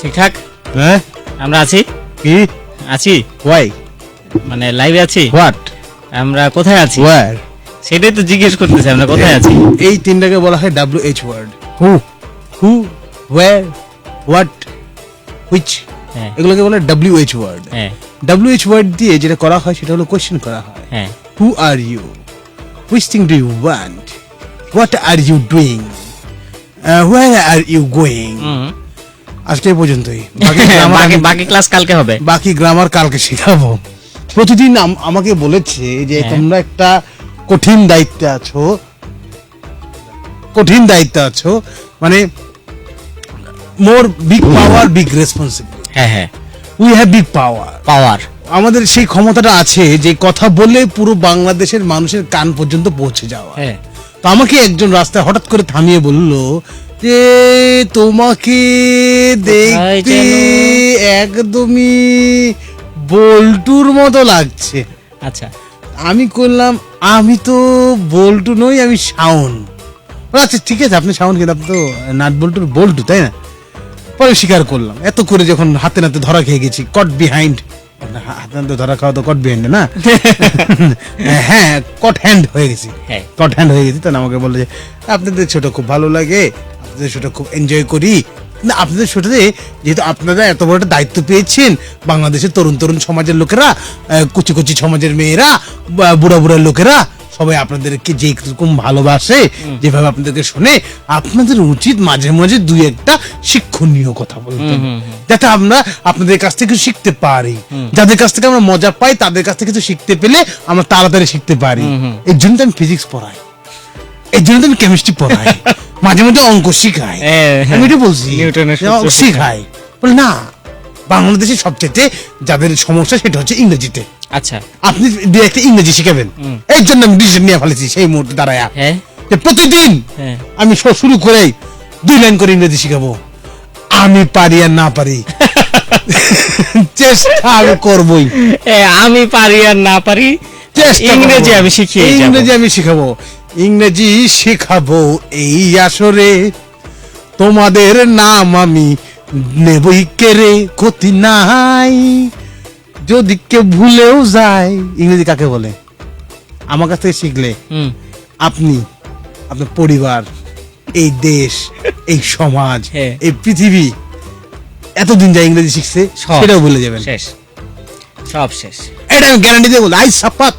ঠিকঠাক হ্যাঁ আমরা আছি কি আছি ওয়াই মানে লাইভে আছি হোয়াট আমরা কোথায় আছি ওয়্যার সেটাই তো জিজ্ঞেস করতেছি আমরা কোথায় আছি এই তিনটাকে বলা হয় WH word who where what which হ্যাঁ এগুলোকে বলে WH ওয়ার্ড হ্যাঁ WH ওয়ার্ড দিয়ে যেটা করা হয় সেটা হলো কোশ্চেন করা হয় হ্যাঁ who are you which thing do you want what are you doing where are you going আজকে এই পর্যন্তই বাকি ক্লাস কালকে হবে বাকি গ্রামার কালকে শেখাবো প্রতিদিন আমাকে বলেছে যে তোমরা একটা কঠিন দায়িত্বে আছো মানে মোর বিগ পাওয়ার বিগ রেসপন্সিবিলিটি হ্যাঁ হ্যাঁ উই হ্যাভ বিগ পাওয়ার আমাদের সেই ক্ষমতাটা আছে যে কথা বলে পুরো বাংলাদেশের মানুষের কান পর্যন্ত পৌঁছে যাওয়া হ্যাঁ তো আমাকে একজন রাস্তায় হঠাৎ করে থামিয়ে বলল যে তোমাকে দেখতে একদমই বল্টুর মতো লাগছে। আচ্ছা আমি করলাম আমি তো বল্টু নই, আমি শাওন। আচ্ছা ঠিক আছে আপনি শাওন, কিন্তু আপনি তো নাট বল্টুর বল্টু, তাই না? পরে স্বীকার করলাম। এত করে যখন হাতে নাতে ধরা খেয়ে গেছি, কট বিহাইন্ড, হাতে নাতে ধরা খাওয়া তো কট বিহাইন্ড না, হ্যাঁ কট হ্যান্ড হয়ে গেছি, কট হ্যান্ড হয়ে গেছি। তখন আমাকে বললো যে আপনাদের ছোট খুব ভালো লাগে, আপনাদের ছোট খুব এনজয় করি, না আপনাদের ছোটতে যেহেতু আপনারা এত বড় একটা দায়িত্ব পেয়েছেন, বাংলাদেশের তরুণ তরুণ সমাজের লোকেরা, কুচি কুচি সমাজের মেয়েরা, বুড়া বুড়া লোকেরা সবাই আপনাদেরকে যে রকম ভালোবাসে, যেভাবে আপনাদেরকে শোনে, আপনাদের উচিত মাঝে মাঝে দুই একটা শিক্ষণীয় কথা বলতে, যাতে আমরা আপনাদের কাছ থেকে শিখতে পারি। যাদের কাছ থেকে আমরা মজা পাই তাদের কাছ থেকে কিছু শিখতে পেলে আমরা তাড়াতাড়ি শিখতে পারি। এর জন্য তো আমি ফিজিক্স পড়াই, এর জন্য তো আমি কেমিস্ট্রি পড়াই, মাঝে মাঝে অঙ্ক শিখাই, আমি এটা বলছি শিখাই। বলে না, বাংলাদেশের সবচেয়ে যাদের সমস্যা সেটা হচ্ছে ইংরেজিতে। আচ্ছা আপনি একটা ইংরেজি শিখাবেন, এই জন্য আমি ডিসিশন নিয়ে ফেলেছি সেই মুহূর্তে দাঁড়ায় যে প্রতিদিন আমি শুরু করে 2 লাইন করে ইংরেজি শিখাবো। আমি পারি আর না পারি, চেষ্টা আমি করবই। আমি পারি আর না পারি, ইংরেজি আমি শিখিয়ে যাব, ইংরেজি আমি শিখাবো, ইংরেজি শেখাবো এই আসরে, তোমাদের নাম আমি নেবই কেড়ে, ক্ষতি নাই যদি কেউ ভুলেও যায়। ইংরেজি কাকে বলে? আমার কাছ থেকে শিখলে আপনি, আপনার পরিবার, এই দেশ, এই সমাজ, এই পৃথিবী এতদিন যা ইংরেজি শিখছে সেটাও ভুলে যাবেন, শেষ, সব শেষ। এটা আমি গ্যারান্টি দিয়ে বলি, I suppose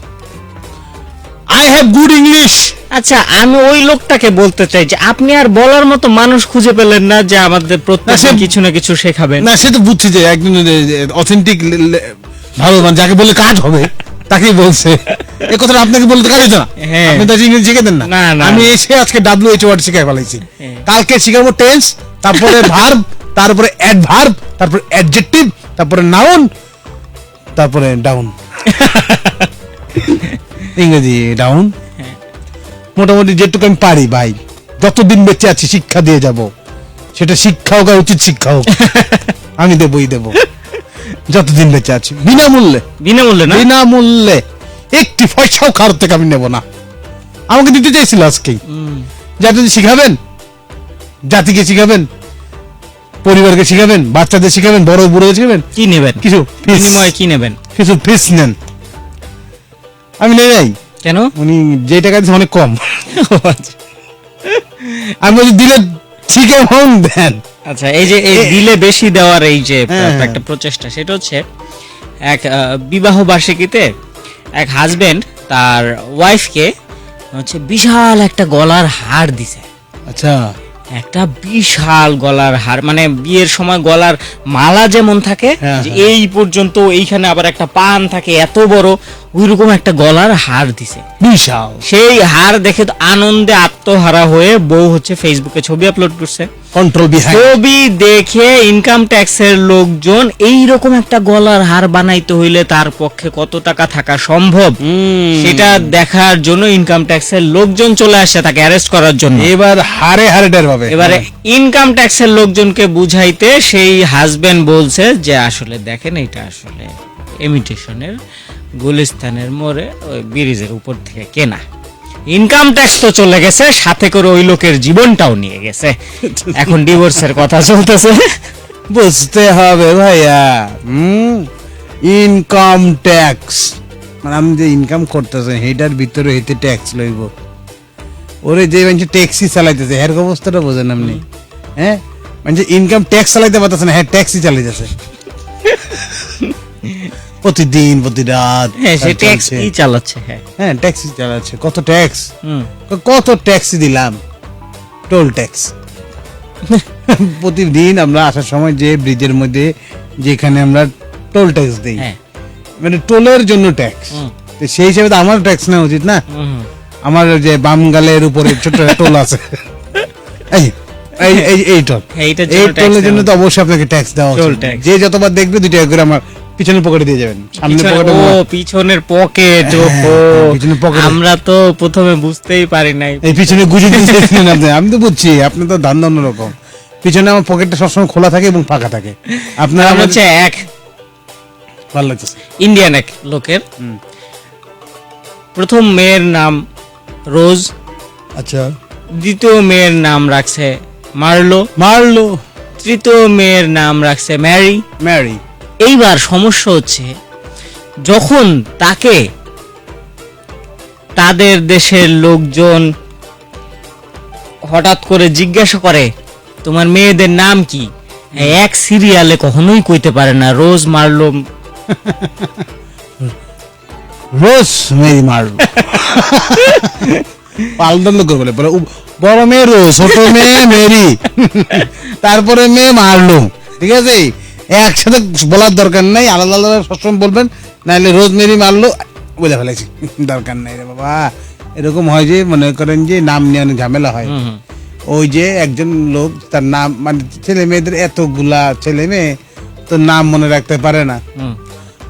I have good English. আচ্ছা আমি ওই লোকটাকে বলতে চাই যে আপনি আর বলার মতো মানুষ খুঁজে পেলেন না যে আমাদের প্রত্যেকদিন কিছু না কিছু শেখাবেন। না সে তো বুঝছি যে একজন অথেন্টিক ভালো মানে যাকে বলে কাজ হবে তাকেই বলছে। এই কথাটা আপনাকে বলতে কাজ হতো না, আপনি তো ইংরেজি শিখে দেন না। আমি এসে আজকে WH ওয়ার্ড শিখাই ফেলাইছি, কালকে শিখাবো টেন্স, তারপরে ভার্ব, তারপরে অ্যাডভার্ব, তারপরে অ্যাডজেক্টিভ, তারপরে নাউন, তারপরে ডাউন, ইংরেজি ডাউন। মোটামুটি যেটুকু আমি পারি ভাই, যতদিন বেঁচে আছি শিক্ষা দিয়ে যাব, সেটা শিক্ষা হোক আর উচিত শিক্ষা হোক, আমি দেবই দেব যতদিন বেঁচে আছি, বিনামূল্যে। বিনামূল্যে না, বিনামূল্যে, একটি পয়সাও কারোর থেকে আমি নেব না। আমাকে দিতে চাইছিল আজকেই, যে আপনি শিখাবেন, জাতিকে শিখাবেন, পরিবারকে শিখাবেন, বাচ্চাদের শিখাবেন, বড় বুড়ো শিখাবেন, কি নেবেন? কিছু বিনিময়ে কি নেবেন? কিছু ফিস নেন। আমি নেই নাই কেন? উনি যে টাকা দিচ্ছে অনেক কম, আমি বলছি দিলে ঠিক এমন দেন। আচ্ছা এই যে এই দিলে বেশি দেওয়ার এই যে একটা প্রচেষ্টা, সেটা হচ্ছে এক বিবাহ বার্ষিকীতে এক হাজবেন্ড তার ওয়াইফকে হচ্ছে বিশাল একটা গলার হার দিছে। আচ্ছা একটা বিশাল গলার হার, মানে বিয়ের সময় গলার মালা যেমন থাকে এই পর্যন্ত, এইখানে আবার একটা পান থাকে এত বড়, ওইরকম একটা গলার হার দিছে বিশাল। সেই হার দেখে তো আনন্দে আত্মহারা হয়ে বউ হচ্ছে ফেসবুকে ছবি আপলোড করছে। ছবি দেখে ইনকাম ট্যাক্সের লোকজন এইরকম একটা গলার হার বানাইতে হইলে তার পক্ষে কত টাকা থাকা সম্ভব সেটা দেখার জন্য ইনকাম ট্যাক্সের লোকজন চলে আসছে তাকে অ্যারেস্ট করার জন্য। এবার হারে হারে ডের পাবে। এবারে ইনকাম ট্যাক্সের লোকজনকে বুঝাইতে সেই হাজবেন্ড বলছে যে আসলে দেখেন এটা আসলে ইমিটেশনের গুলিস্তানের মোড়ে ওই ব্রিজের উপর থেকে কেনা। ইনকাম ট্যাক্স তো চলে গেছে, সাথে করে ওই লোকের জীবনটাও নিয়ে গেছে। এখন ডিভোর্সের কথা চলতেছে। বুঝতে হবে ভাইয়া। ইনকাম ট্যাক্স মানে আমি যে ইনকাম করতেছে সেটার ভিতরে হইতে ট্যাক্স লইব। ওরে যে মানুষ ট্যাক্সি চালাইতেছে এর অবস্থাটা বোঝেন আপনি? হ্যাঁ, মানে ইনকাম ট্যাক্স চালাইতে পারতেছে না, হ্যাঁ ট্যাক্সি চালাইতেছে প্রতিদিন প্রতি রাত। হ্যাঁ সে ট্যাক্সি চালাচ্ছে। হ্যাঁ ট্যাক্সি চালাচ্ছে। কত ট্যাক্স, কত ট্যাক্সি দিলাম, টোল ট্যাক্স। প্রতিদিন আমরা আসার সময় যে ব্রিজের মধ্যে যেখানে আমরা টোল ট্যাক্স দিই, মানে টোলের জন্য ট্যাক্স, সেই হিসাবে তো আমার ট্যাক্স নেওয়া উচিত না? আমার যে বাম গালের উপরে ছোট টোল আছে, এই টোল, এই টোলের জন্য তো অবশ্যই আপনাকে ট্যাক্স দেওয়া উচিত। যে যতবার দেখবে 2 টাকা করে আমার পিছনের পকেটে দিয়ে যাবেন। পিছনের পকেট, আমরা তো প্রথমে বুঝতেই পারি নাই। এই পিছনে গুজে দিয়েছিলেন আপনি, আমি তো বুঝছি আপনি তো ধান্দা অন্যরকম। পিছনে আমার পকেটটা সবসময় খোলা থাকে এবং ফাঁকা থাকে। আপনার হচ্ছে এক ভালো লাগছে ইন্ডিয়ান এক লোকের প্রথম মেয়ের নাম রোজ, আচ্ছা, দ্বিতীয় মেয়ের নাম রাখছে মার্লো, তৃতীয় মেয়ের নাম রাখছে ম্যারি। এইবার সমস্যা হচ্ছে যখন তাকে তাদের দেশের লোকজন হঠাৎ করে জিজ্ঞাসা করে তোমার মেয়েদের নাম কি, এক সিরিয়ালে কখনোই কইতে পারে না রোজ মার্লো, রোজ মেরি মার্লো। পাল্টার লোক বলে বড় মেয়ে রোজ, ছোট মেয়ে মেরি, তারপরে মেয়ে মার্লো। ঠিক আছে, একসাথে বলার দরকার নাই, আলাদা আলাদা সবসময় বলবেন, নাহলে রোজ মেরি মারলো বলে ফেলেছি, দরকার নাই রে বাবা। এরকম হয় যে মনে করেন যে নাম নিয়ে অনেক ঝামেলা হয়। ওই যে একজন লোক তার নাম, মানে ছেলে মেয়েদের এতগুলা ছেলে মেয়ে তো নাম মনে রাখতে পারে না,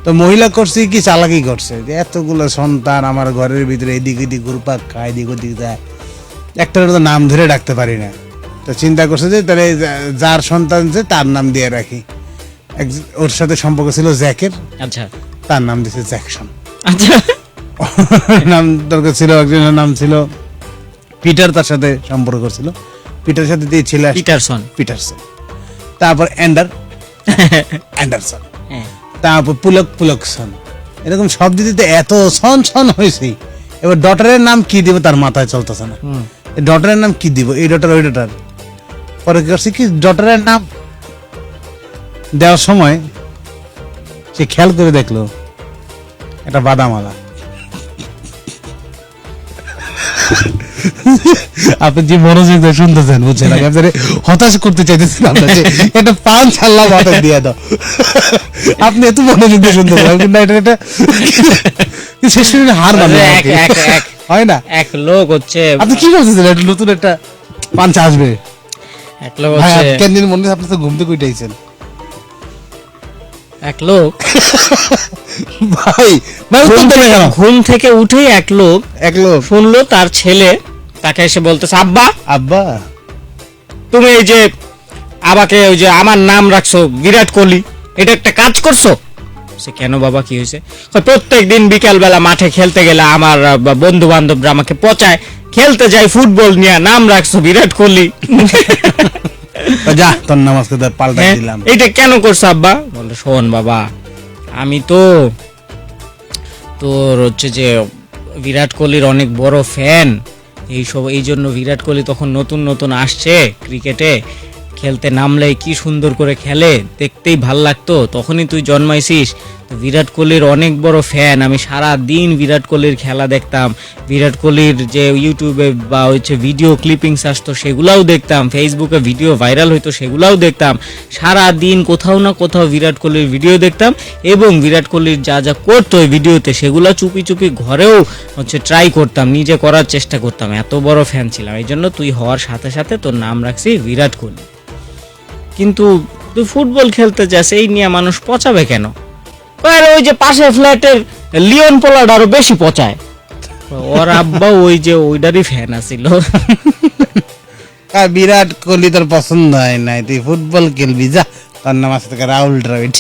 তো মহিলা করছে কি চালাকি করছে যে এতগুলো সন্তান আমার ঘরের ভিতরে এদিক ওদিক ঘুরপাক খায়, এদিক ওদিক যায়, একটার তো নাম ধরে ডাকতে পারি না। তো চিন্তা করছে যে তাহলে যার সন্তান যে তার নাম দিয়ে রাখি। ওর সাথে সম্পর্ক ছিল জ্যাকের, আচ্ছা, তার নাম দিয়েছে জ্যাকসন। আচ্ছা, নাম দরকার ছিল একজনের নাম ছিল পিটার, তার সাথে সম্পর্ক ছিল, পিটার সাথে দিয়েছিল পিটারসন, তারপর অ্যান্ডারসন, তারপর পুলকসন, এরকম সব দিতে এত সন হয়েছে। এবার ডটারের নাম কি দিব তার মাথায় চলতেছে না, ডটারের নাম কি দিব, এই ডটার ওই ডটার। পরে কি করছে কি, ডটারের নাম দেওয়ার সময় সে খেয়াল করে দেখলো একটা বাদামালা। আপনি যে মনোযোগ দিয়ে শুনতেছেন বুঝছেন, আপনার হতাশ করতে চাইতেছেন আপনার যে একটা পান ছাড়লাম হাতে দিয়ে দাও, আপনি এত মনোযোগ দিয়ে শুনতেছেন কিন্তু এটা শেষ করে হার মানে হয় না। এক লোক হচ্ছে, আপনি কি বলতেছেন একটা নতুন একটা পাঞ্চ আসবে, এক লোক হচ্ছে কেনদিন মনে আপনি তো ঘুম থেকে উঠাইছেন, এক লোক ভাই ঘুম থেকে উঠে এক লোক শুনলো তার ছেলে তাকে এসে বলতেছে আব্বা তুমি এই যে আমাকে ওই যে আমার নাম রাখছো বিরাট কোহলি, এটা একটা কাজ করছো? সে কেন বাবা, কি হয়েছে? প্রত্যেক দিন বিকাল বেলা মাঠে খেলতে গেলে আমার বন্ধু বান্ধবরা আমাকে পচায়, খেলতে যাই ফুটবল নিয়ে, নাম রাখছো বিরাট কোহলি। যা তোর নাম আজকে পাল্টা দিলাম। এইটা কেন করছো আব্বা? বলে শোন বাবা, আমি তো তোর হচ্ছে যে বিরাট কোহলির অনেক বড় ফ্যান, এই জন্য বিরাট কোহলি তখন নতুন আসছে ক্রিকেটে, খেলতে নামলে কি সুন্দর করে খেলে, দেখতেই ভাল লাগতো, তখনই তুই জন্মাইছিস, তো বিরাট কোহলির অনেক বড় ফ্যান আমি, সারা দিন বিরাট কোহলির খেলা দেখতাম, বিরাট কোহলির যে ইউটিউবে বা হচ্ছে ভিডিও ক্লিপিংস আসতো সেগুলাও দেখতাম, ফেসবুকে ভিডিও ভাইরাল হইতো সেগুলাও দেখতাম, সারা দিন কোথাও না কোথাও বিরাট কোহলির ভিডিও দেখতাম, এবং বিরাট কোহলির যা যা করতো ওই ভিডিওতে সেগুলো চুপি ঘরেও হচ্ছে ট্রাই করতাম, নিজে করার চেষ্টা করতাম, এত বড় ফ্যান ছিলাম, এই জন্য তুই হওয়ার সাথে সাথে তোর নাম রাখছি বিরাট কোহলি। কিন্তু তুই ফুটবল খেলতে যাস, এই নিয়ে মানুষ পচাবে কেন? ওই যে পাশের ফ্ল্যাটের লিওন পোলার্ড আরো বেশি পচায়, ওর আব্বা ওই যে ওইটারই ফ্যান আছিল। বিরাট কোহলি তোর পছন্দ হয় নাই, তুই ফুটবল খেলবি, যা তার নাম আছে রাহুল দ্রাবিড়।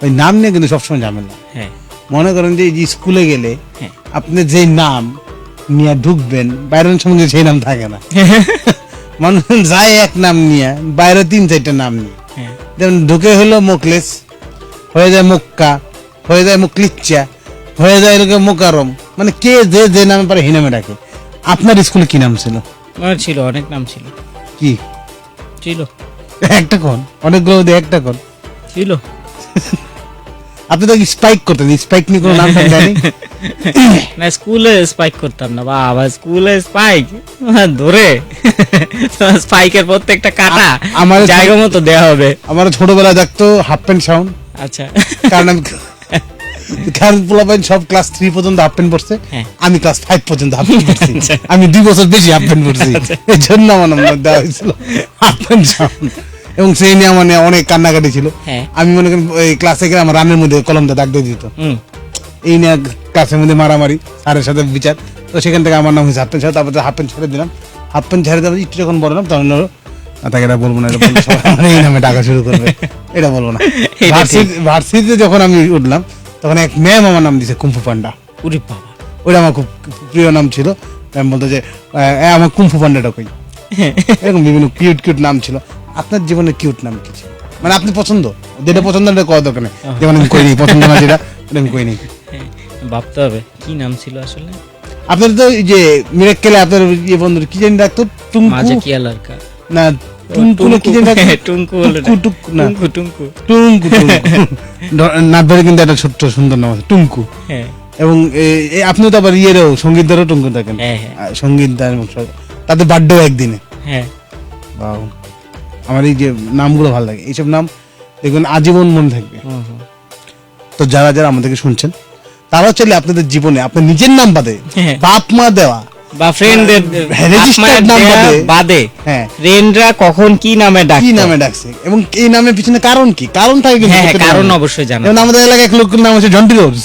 ওই নাম নিয়ে কিন্তু সবসময় ঝামেলা। হ্যাঁ, মনে করেন যে স্কুলে গেলে আপনি যে নাম নিয়ে ঢুকবেন বাইরের সঙ্গে সেই নাম থাকে না, মানুষ যায় এক নাম নিয়ে, বাইরে 3-4টা নাম নিয়ে। হ্যাঁ যেমন ঢুকে হলো মোকলেস, হয়ে যায় মক্কা, হয়ে যায় মুকলিচ্চা, হয়ে যায় এরকম মোকারম, মানে কে যে নামে পারে সেই নামে ডাকে। আপনার স্কুলে কি নাম ছিল? আমার ছিল, অনেক নাম ছিল। কি ছিল? একটা কোন, অনেকগুলো মধ্যে একটা কোন ছিল। আপনি তো স্পাইক করতেন, স্পাইক নিয়ে কোনো নাম জানি না, স্কুলে স্পাইক করতাম না বাবা, স্কুলে স্পাইক ধরে স্পাইকের প্রত্যেকটা কাটা আমার জায়গা মতো দেয়া হবে। আমার ছোটবেলায় দেখতো হাফ প্যান্ট শাউন, আচ্ছা কারণ আমি সব ক্লাস 3 পর্যন্ত হাফ প্যান্ট পড়ছে, হ্যাঁ। আমি ক্লাস 5 পর্যন্ত হাফ প্যান্ট পড়ছি। আমি 2 বছর বেশি হাফ প্যান্ট পড়ছি, এই জন্য আমার নাম দেওয়া হয়েছিল হাফ প্যান্ট শাউন। এবং সেই নিয়ে আমার অনেক কান্নাকাটি ছিল। হ্যাঁ। আমি মনে করি ওই ক্লাসে গেলে আমার রানের মধ্যে কলমটা দাগ দিয়ে দিত। এই নিয়ে ক্লাসের মধ্যে মারামারি, স্যারের সাথে বিচার। তো সেখান থেকে আমার নাম হয়েছে হাফ প্যান্ট শাউন। তারপর হাফ প্যান্ট ছেড়ে দিলাম, হাফ প্যান্ট ছেড়ে দেওয়ার একটু যখন বললাম তখন তাকে এটা বলবো না, এটা বললে সবাই আমার এই নামে ডাকা শুরু করবে, এটা বলবো না। ভার্সিটিতে যখন আমি উঠলাম তখন এক ম্যাম আমার নাম দিয়েছে কুম্ফু পান্ডা। উরে বাবা, ওটা আমার খুব প্রিয় নাম ছিল। ম্যাম বলতো যে আমার কুম্ফু পান্ডাটা কই, এরকম বিভিন্ন কিউট কিউট নাম ছিল। আপনার জীবনে কিউট নাম কি ছিল? মানে আপনি পছন্দ, যেটা পছন্দ এটা কওয়া দরকার নেই, যেমন আমি কই নি পছন্দ না যেটা আমি কই নি। ভাবতে হবে কি নাম ছিল আসলে। আপনার তো এই যে মিরাক্কেলে আপনার ইয়ে বন্ধুর কি জানি ডাকতো, মাঝে টুঙ্কু কি আলারকা না টুঙ্কু না কি জানি ডাকতো, টুঙ্কু টুকু না টুঙ্কু টুঙ্কু টুঙ্কু নাটবারে কিন্তু একটা ছোট্ট সুন্দর নাম আছে টুঙ্কু। হ্যাঁ এবং আপনিও তো আবার ইয়েরও সঙ্গীতদারও টুঙ্কু থাকেন। হ্যাঁ সঙ্গীতদার এবং তাদের বার্থডেও একদিনে। হ্যাঁ বাহ, আমার এই যে নামগুলো ভালো লাগে, এইসব নাম দেখবেন আজীবন মনে থাকবে। তো যারা যারা আমাদেরকে শুনছেন তারা চাইলে আপনাদের জীবনে আপনার নিজের নাম বাদে বাপ মা দেওয়া বা ফ্রেন্ডদের রেজিস্টার্ড নাম বাদে হ্যাঁ ফ্রেন্ডরা কখন কি নামে ডাকে, কি নামে ডাকছে এবং এই নামের পিছনে কারণ কি, কারণ থাকে কিন্তু হ্যাঁ কারণ অবশ্যই জানা। যেমন আমাদের এলাকায় এক লোকের নাম হচ্ছে জন্টি রোজ,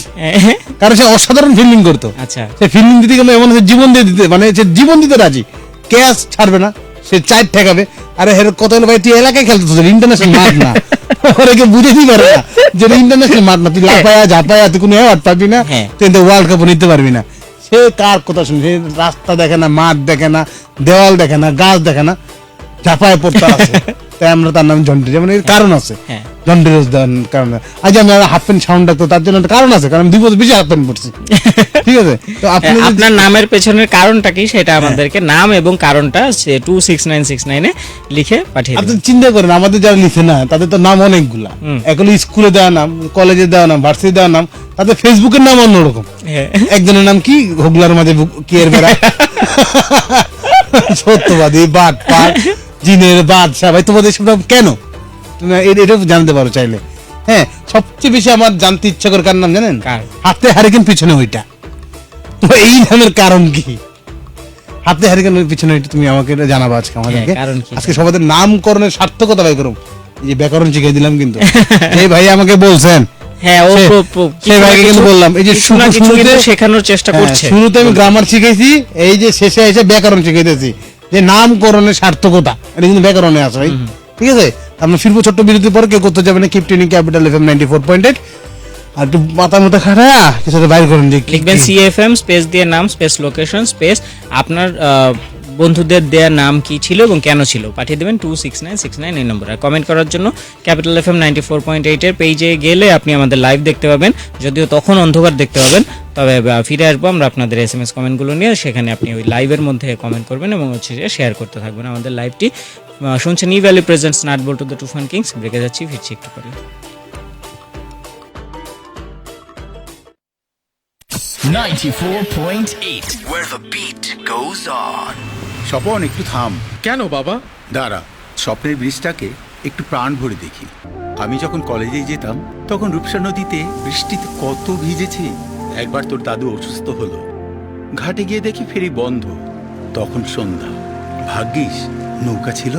কারণ সে অসাধারণ ফিল্ডিং করতো। আচ্ছা, সে ফিল্ডিং দিতে গেলে এমন জীবন দিয়ে দিতে, মানে সে জীবন দিতে রাজি, ক্যাচ ছাড়বে না, সে চার ঠেকাবে। আরে হের কত হলো ভাই, তুই এলাকায় খেলতে, ইন্টারন্যাশনাল মাঠ না, ওরাকে বুঝেই পারে না যে ইন্টারন্যাশনাল মাঠ না, তুই লাফায়া ঝাপায়া তুই কোনো অ্যাওয়ার্ড পাবি না, তুই ওয়ার্ল্ড কাপও নিতে পারবি না। সে কার কথা শুনে, সে রাস্তা দেখে না, মাঠ দেখে না, দেওয়াল দেখে না, গাছ দেখে না, ঝাপায় পড়তে আছে, তাই আমরা তার নাম জন্টি। যেমন এর কারণ আছে, জন্টি রোজ দেওয়ার কারণ। আজ আমি হাফ প্যান্ট সাউন্ড ডাকতো, তার জন্য একটা কারণ আছে, কারণ আমি 2 বছর বেশি হাফ প্যান্ট পড়ছি। ঠিক আছে, তো আপনার নামের পেছনের কারণটা কি সেটা আমাদেরকে নাম এবং কারণটা 26969 লিখে পাঠিয়ে দিন। আপনি চিন্তা করেন, আমাদের যারা লিখে না তাদের তো নাম অনেকগুলা, এগুলো স্কুলে দেওয়া নাম, কলেজে দেওয়া নাম, ভার্সিটি দেওয়া নাম, তাদের ফেসবুকের নাম অন্যরকম। একজনের নাম কি, হোগলার মাঝে কি এর বেড়া, সত্যবাদী, বাট পাট, জিনের বাদশা। ভাই তোমাদের সব নাম কেন, এটা জানতে পারো চাইলে। হ্যাঁ, সবচেয়ে বেশি আমার জানতে ইচ্ছা করে কার নাম জানেন? হাতে হারিকেন পিছনে ওইটা, তো এই নামের কারণ কি? হাতে হারিকেনের পিছনে ওইটা তুমি আমাকে এটা জানাবো আজকে আমাদেরকে। আজকে সবাদের নামকরণের সার্থকতা বাই করুম, এই যে ব্যাকরণ শিখিয়ে দিলাম কিন্তু এই ভাই আমাকে বলছেন। হ্যাঁ, সেই ভাইকে কিন্তু বললাম, এই যে শুরুতে শেখানোর চেষ্টা করছে, শুরুতে আমি গ্রামার শিখেছি, এই যে শেষে এসে ব্যাকরণ শিখাইতেছি, যে নামকরণের সার্থকতা এটা কিন্তু ব্যাকরণে আছে ভাই। ঠিক আছে, আমরা ফিরবো ছোট্ট বিরতির পর, কেউ করতে যাবে না, কিপ টিউনিং ক্যাপিটাল এফএম 94.8। আর একটু মাথা মাথা খাটা কিছু বাইর করেন, যে লিখবেন সিএফএম স্পেস দিয়ে নাম স্পেস লোকেশন স্পেস আপনার বন্ধুদের দেয়া নাম কি ছিল এবং কেন ছিল, পাঠিয়ে দেবেন 26969 এই নম্বরে। আর কমেন্ট করার জন্য ক্যাপিটাল এফএম 94.8 এর পেজে গেলে আপনি আমাদের লাইভ দেখতে পাবেন, যদিও তখন অন্ধকার দেখতে পাবেন। তবে ফিরে আসবো আমরা আপনাদের এসএমএস কমেন্টগুলো নিয়ে, সেখানে আপনি ওই লাইভের মধ্যে কমেন্ট করবেন এবং হচ্ছে শেয়ার করতে থাকবেন আমাদের লাইভটি। শুনছেন E valley presents nut Boltu the Toofan kings. ব্রেকে যাচ্ছি, ফিরছি একটু পরে। 94.8 where the beat goes on. Swapan, একটু থাম। কেন বাবা? দাঁড়া, স্বপ্নের ব্রিজটাকে একটু প্রাণ ভরে দেখি। আমি যখন কলেজে যেতাম তখন রূপসা নদীতে বৃষ্টিতে কত ভিজেছি। একবার তোর দাদু অসুস্থ হলো, ঘাটে গিয়ে দেখি ফেরি বন্ধ, তখন সন্ধ্যা। ভাগ্যিস নৌকা ছিল।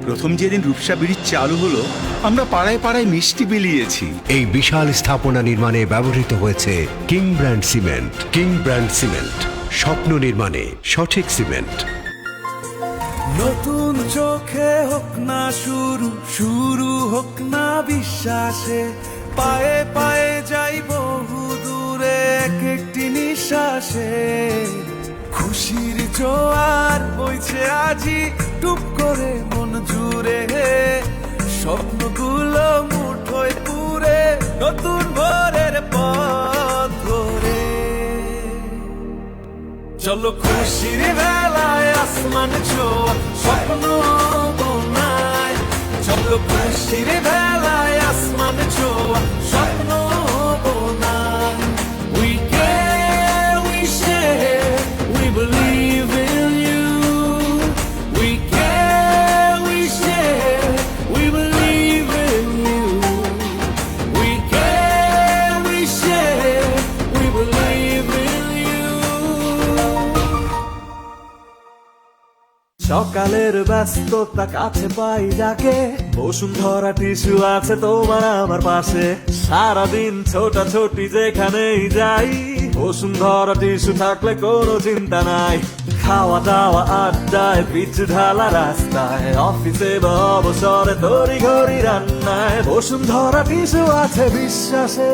প্রথম যেদিন রূপসা ব্রিজ চালু হলো, আমরা পাড়ায় পাড়ায় মিষ্টি বিলিয়েছি। এই বিশাল স্থাপনা নির্মাণে ব্যবহৃত হয়েছে king brand cement. King brand cement, স্বপ্ন নির্মাণে সঠিক সিমেন্ট। নতুন চোখে হোক না শুরু, শুরু হোক না বিশ্বাসে, পায়ে পায়ে যাই বহু দূরে এক একটি নিঃশ্বাসে। খুশির জোয়ার বইছে আজি টুপ করে মন জুড়ে, স্বপ্নগুলো মুঠোয় পুরে নতুন ভোরের পথ ধরে। চলো খুশির বেলায় আসমান ছোঁয়া স্বপ্ন বোনায়, চলো খুশির বেলায় আসমান ছোঁয়া স্বপ্ন বোনায়। We care, we share, we believe in you. We care, we share, we believe in you. We care, we share, we believe in you. সকালের ব্যস্ততা কাছে পাই যাকে, বসুন্ধরা টিস্যু আছে তোমার আমার পাশে। সারাদিন ছোটাছুটি যেখানেই যাই, বসুন্ধরা টিস্যু থাকলে কোনো চিন্তা নাই। খাওয়া দাওয়া আড্ডায়, পিছু ঢালা রাস্তায়, অফিসে বা অবসরে তড়ি ঘড়ি রান্নায়, বসুন্ধরা টিস্যু আছে বিশ্বাসে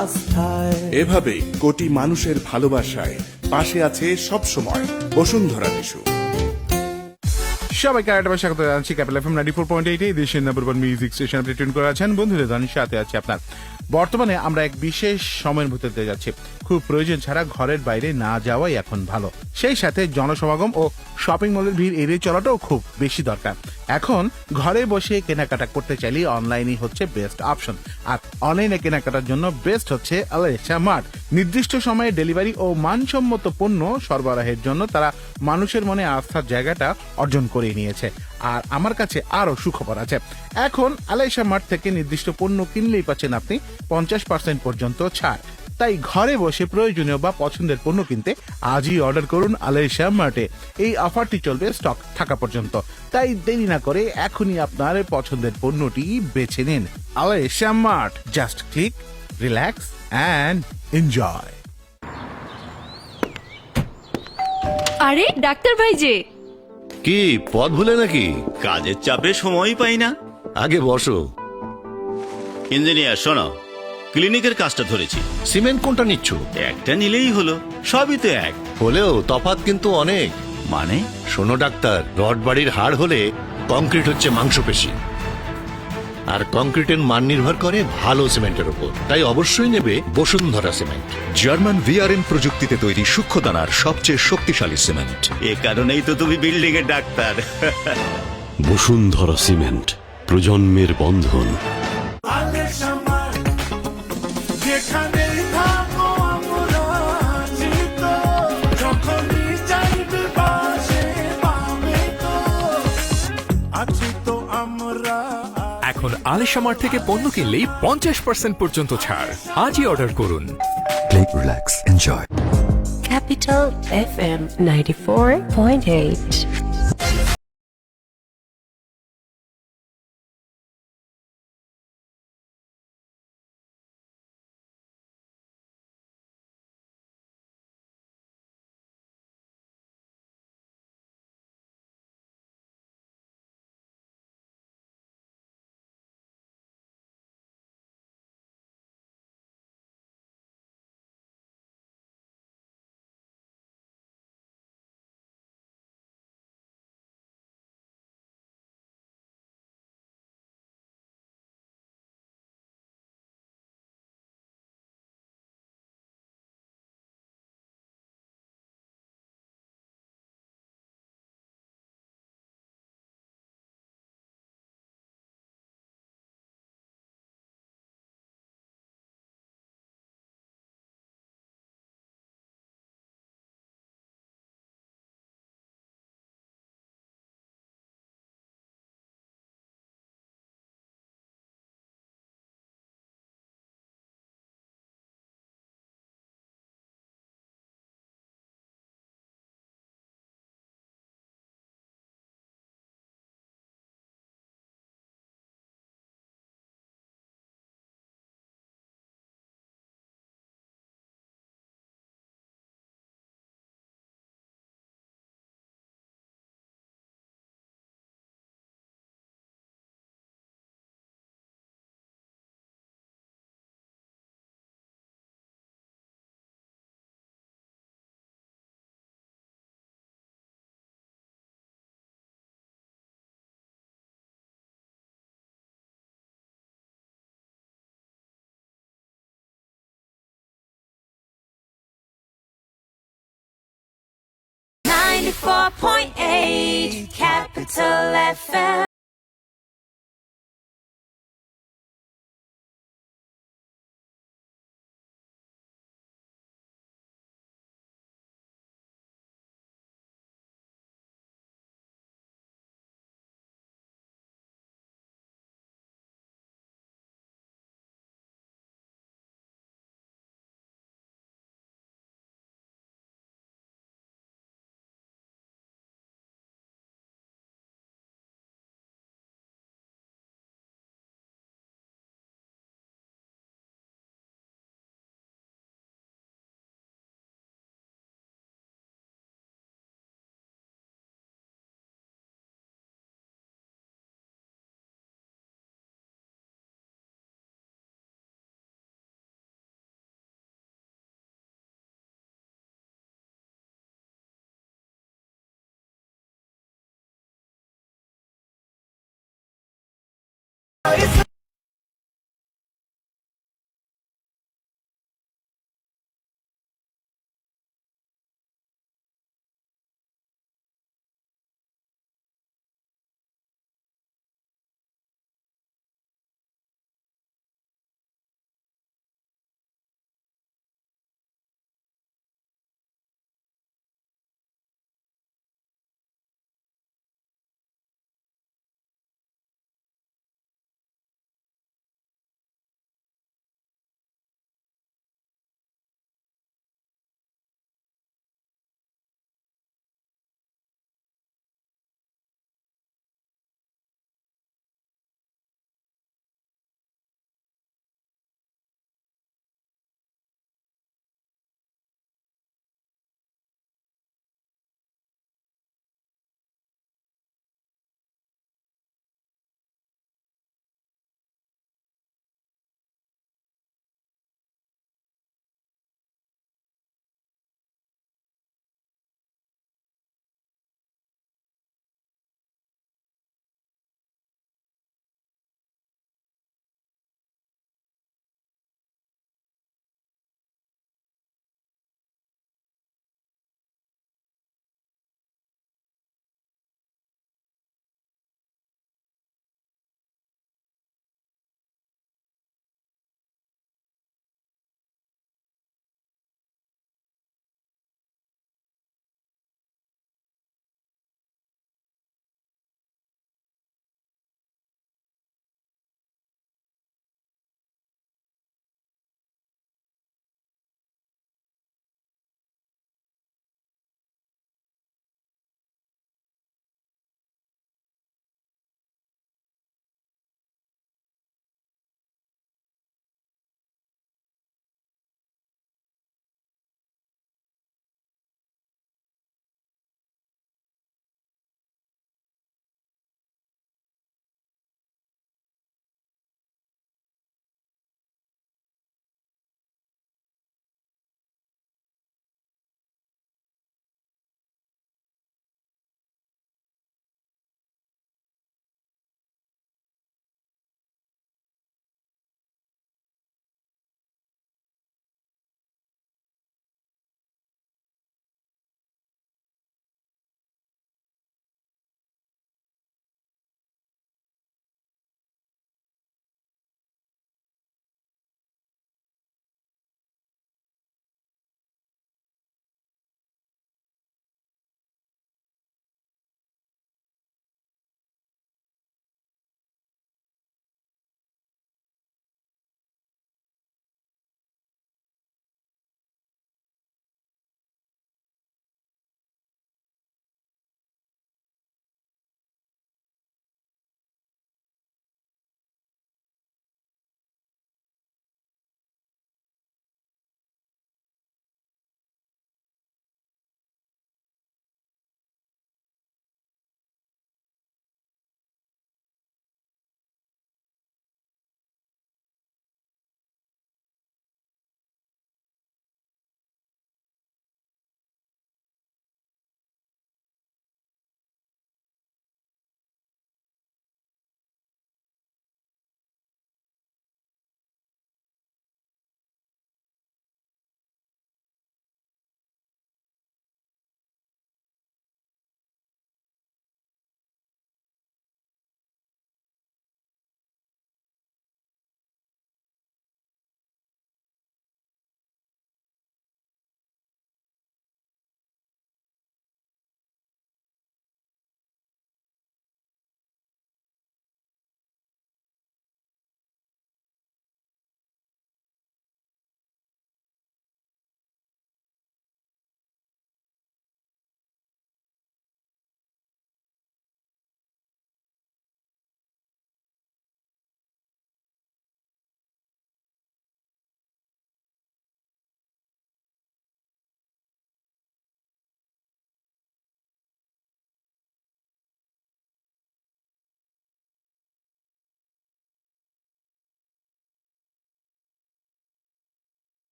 আস্থায়। এভাবেই কোটি মানুষের ভালোবাসায় পাশে আছে সব সময় বসুন্ধরা টিস্যু। সবাইকে আরেকটা স্বাগত জানাচ্ছি ক্যাপিটাল এফএম 94.8 দেশের নাম্বার 1 মিউজিক স্টেশন। আপনি ট্রেন করে আছেন বন্ধুদের ধানের সাথে আছে আপনার। বর্তমানে আমরা এক বিশেষ সময়ের ভিতরে যাচ্ছি। খুব প্রয়োজন ছাড়া ঘরের বাইরে না যাওয়াই এখন ভালো। সেই সাথে জনসমাগম ও শপিং মলের ভিড় এড়িয়ে চলাটাও খুব বেশি দরকার। এখন ঘরে বসে কেনাকাটা করতে চাইলে অনলাইনই হচ্ছে বেস্ট অপশন। আর অনলাইনে কেনাকাটার জন্য বেস্ট হচ্ছে আলেশা মার্ট। নির্দিষ্ট সময়ে ডেলিভারি ও মানসম্মত পণ্য সরবরাহের জন্য তারা মানুষের মনে আস্থার জায়গাটা অর্জন করে নিয়েছে। আর আমার কাছে আরো সুখবর আছে। এখন আলেশা মার্ট থেকে নির্দিষ্ট পণ্য কিনলেই পাচ্ছেন আপনি 50% পর্যন্ত ছাড়। তাই ঘরে বসে প্রয়োজনীয় বা পছন্দের পণ্য কিনতে আজই অর্ডার করুন আলেশা মার্টে। এই অফারটি চলবে স্টক থাকা পর্যন্ত। তাই দেরি না করে এখনই আপনার পছন্দের পণ্যটি বেছে নিন। Alesha mart, just click, relax and enjoy. আরে ডাক্তার ভাই যে, কি পথ ভুলে নাকি? কাজের চাপে সময়ই পাই না। আগে বসো। ইঞ্জিনিয়ার শোনো, ক্লিনিকের কাজটা ধরেছি। সিমেন্ট কোনটা নিচ্ছ? একটা নিলেই হলো, সবই তো এক। হলেও তফাৎ কিন্তু অনেক। মানে? শোনো ডাক্তার, রড বাড়ির হাড় হলে কংক্রিট হচ্ছে মাংসপেশি, আর কংক্রিটের মান নির্ভর করে ভালো সিমেন্টের উপর। তাই অবশ্যই নেবে বসুন্ধরা সিমেন্ট। জার্মান ভিআরএম প্রযুক্তিতে তৈরি সূক্ষ্ম দানার সবচেয়ে শক্তিশালী সিমেন্ট। এ কারণেই তো তুমি বিল্ডিং এর ডাক্তার। বসুন্ধরা সিমেন্ট, প্রজন্মের বন্ধন। আলেশা মার্ট, যেখানেই থাকো আমরা আছি তো, যখনই চাইবে পাশে পাবে তো, আছি তো আমরা। এখন আলেশা মার্ট থেকে পণ্য কিনলেই 50% পর্যন্ত ছাড়। আজই অর্ডার করুন। Play, relax, enjoy. Capital FM 94.8 94.8 Capital FM.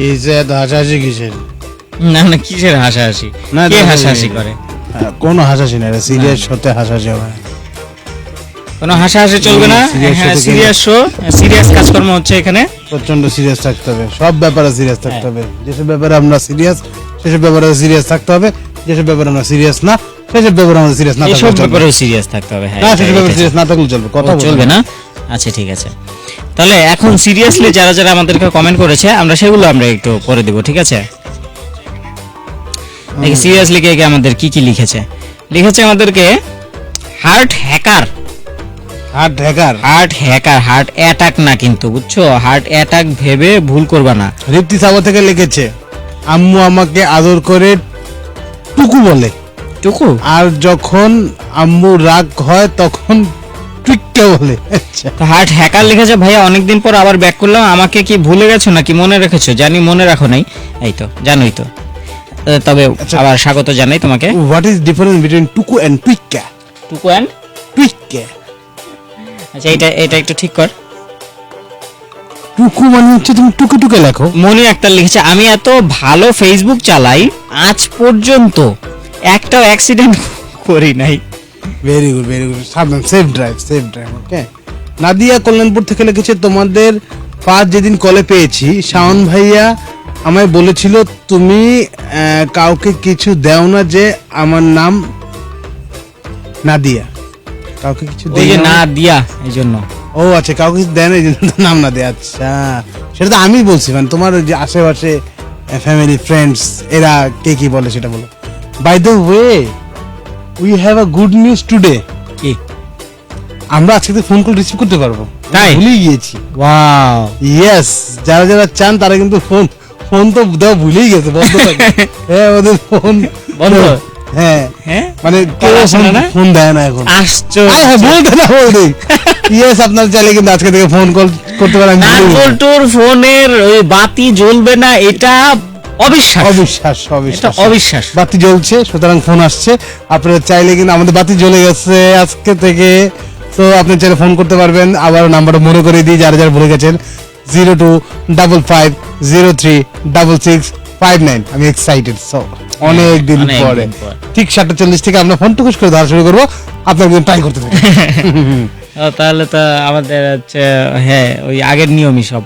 এই যে এত হাসাহাসি কিসের? না না, কিসের হাসাহাসি? না, কে না, হাসাহাসি করে? কোনো হাসাহাসি না, সিরিয়াস হতে হাসাহাসি হবে না। কোনো হাসাহাসি চলবে না। হ্যাঁ, সিরিয়াস শো, সিরিয়াস কাজকর্ম হচ্ছে এখানে। প্রচন্ড সিরিয়াস থাকতে হবে, সব ব্যাপারে সিরিয়াস থাকতে হবে। যেসব ব্যাপারে আমরা সিরিয়াস সেসব ব্যাপারে সিরিয়াস থাকতে হবে, যেসব ব্যাপারে আমরা সিরিয়াস না সেসব ব্যাপারে আমাদের সিরিয়াস না থাকলে সব চলবে। ব্যাপারেও সিরিয়াস থাকতে হবে। হ্যাঁ, না, সেসব ব্যাপারে সিরিয়াস না থাকলে চলবে, কথা চলবে না। আচ্ছা ঠিক আছে, তাহলে এখন সিরিয়াসলি যারা যারা আমাদেরকে কমেন্ট করেছে আমরা সেগুলো আমরা একটু পরে দেব, ঠিক আছে? দেখি সিরিয়াসলি কে কে আমাদের কি কি লিখেছে। লিখেছে আমাদেরকে heart hacker. Heart hacker, heart hacker, heart attack না কিন্তু, বুঝছো? হার্ট অ্যাটাক ভেবে ভুল করবা না। রিপ্তি সাবা থেকে লিখেছে আম্মু আমাকে আদর করে টুকু বলে। টুকু? আর যখন আম্মু রাগ হয় তখন টুইক্কা বলে। আচ্ছা, হার্ট হ্যাকার লিখেছে ভাইয়া অনেকদিন পর আবার ব্যাক করলাম, আমাকে কি ভুলে গেছো নাকি মনে রেখেছো? জানি মনে রাখো নাই, এই তো জানোই তো। তবে আবার স্বাগত জানাই তোমাকে। হোয়াট ইজ ডিফারেন্স বিটুইন টুকু এন্ড টুইক্কা? টুকু এন্ড টুইক্কা, আচ্ছা এটা একটু ঠিক কর। টুকু মানে হচ্ছে তুমি টুকে টুকে লেখো। মনি একটা লিখেছে আমি এত ভালো ফেসবুক চালাই আজ পর্যন্ত একটাও অ্যাক্সিডেন্ট করি নাই। Very good, very good. সাবধান, সেফ ড্রাইভ, সেফ ড্রাইভ। ওকে। নাদিয়া কল্যাণপুর থেকে লিখেছে তোমাদের পাঁচ যেদিন কলে পেয়েছি শাওন ভাইয়া আমায় বলেছিল তুমি কাউকে কিছু দেও না, যে আমার নাম নাদিয়া। কাউকে কিছু ওই দেই যে না না দিয়া এই জন্য। ও আচ্ছা, কাউকে কিছু দেয় না এই জন্য নাম না দেয়। আচ্ছা, সেটা তো আমি বলছি, মানে তোমার যে আশেপাশে ফ্যামিলি ফ্রেন্ডস এরা কে কি বলে সেটা বলো। By the way, we have a good news today. কি? আমরা আজকে ফোন কল রিসিভ করতে পারবো। তাই? ভুলে গিয়েছি। ওয়াও, ইয়েস, যারা যারা চান তারা কিন্তু ফোন তো দেওয়া ভুলেই গেছে, বন্ধ থাকে। হ্যাঁ, ওদের ফোন বন্ধ। হ্যাঁ হ্যাঁ, মানে কেউ ফোন দেয় না এখন। আশ্চর্য। হ্যাঁ, বলতে না বলতে। ইয়েস, আপনারা চাইলে কিন্তু আজকে থেকে ফোন কল করতে পারেন। নাটবল্টুর ফোনের ওই বাতি জ্বলবে না, এটা অবিশ্বাস, অবিশ্বাস, অবিশ্বাস, অবিশ্বাস। বাতি জ্বলছে, সুতরাং ফোন আসছে। আপনারা চাইলে কিন্তু, আমাদের বাতি জ্বলে গেছে আজকে থেকে, তো আপনি চাইলে ফোন করতে পারবেন। আবার নাম্বারটা মনে করে দিই যারা যারা ভুলে গেছেন, 0255036659। আমি এক্সাইটেড, সো অনেক দিন পরে ঠিক 7:40 থেকে আমরা ফোন টুকুস করে ধরা শুরু করবো। আপনারা কিন্তু ট্রাই করতে থাকুন। তাহলে তো আমাদের হচ্ছে হ্যাঁ ওই আগের নিয়মই সব।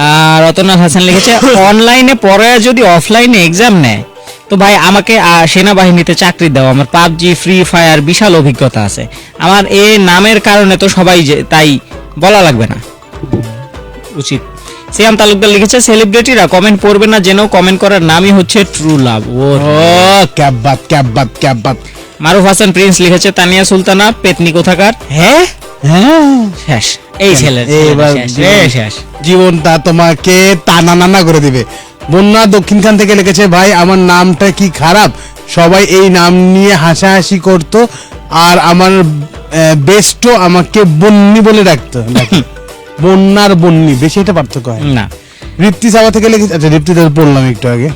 আর রতনাল হাসান লিখেছে অনলাইনে পড়ে যদি অফলাইনে এক্সাম নেয় তো ভাই আমাকে সেনাবাহিনীতে চাকরি দাও, আমার পাবজি ফ্রি ফায়ার বিশাল অভিজ্ঞতা আছে, আমার এ নামের কারণে তো সবাই তাই বলা লাগবে না, উচিত। সিয়াম তালুকদার লিখেছে সেলিব্রিটিরা কমেন্ট পড়বে না জেনেও কমেন্ট করার নামই হচ্ছে ট্রু লাভ। ও cab Baat, cab Baat, cab Baat. মারুফ হাসান প্রিন্স লিখেছে তানিয়া সুলতানা পেতনি কোথাকার। হ্যাঁ হ্যাঁ, শেষ এই ছেলের এবার শেষ। জীবনটা তোমাকে টানা নানা করে দিবে। বন্যা দক্ষিণখান থেকে লিখেছে ভাই আমার নামটা কি খারাপ, সবাই এই নাম নিয়ে হাসাহাসি করতো, আর আমার বেস্টও আমাকে বন্নি বলে ডাকতো। বন্যার বন্নি, বেশি এটা পার্থক্য হয় না। রিপ্তি সাবা থেকে লিখেছে, আচ্ছা রিপ্তিটা পড়লাম একটু আগে।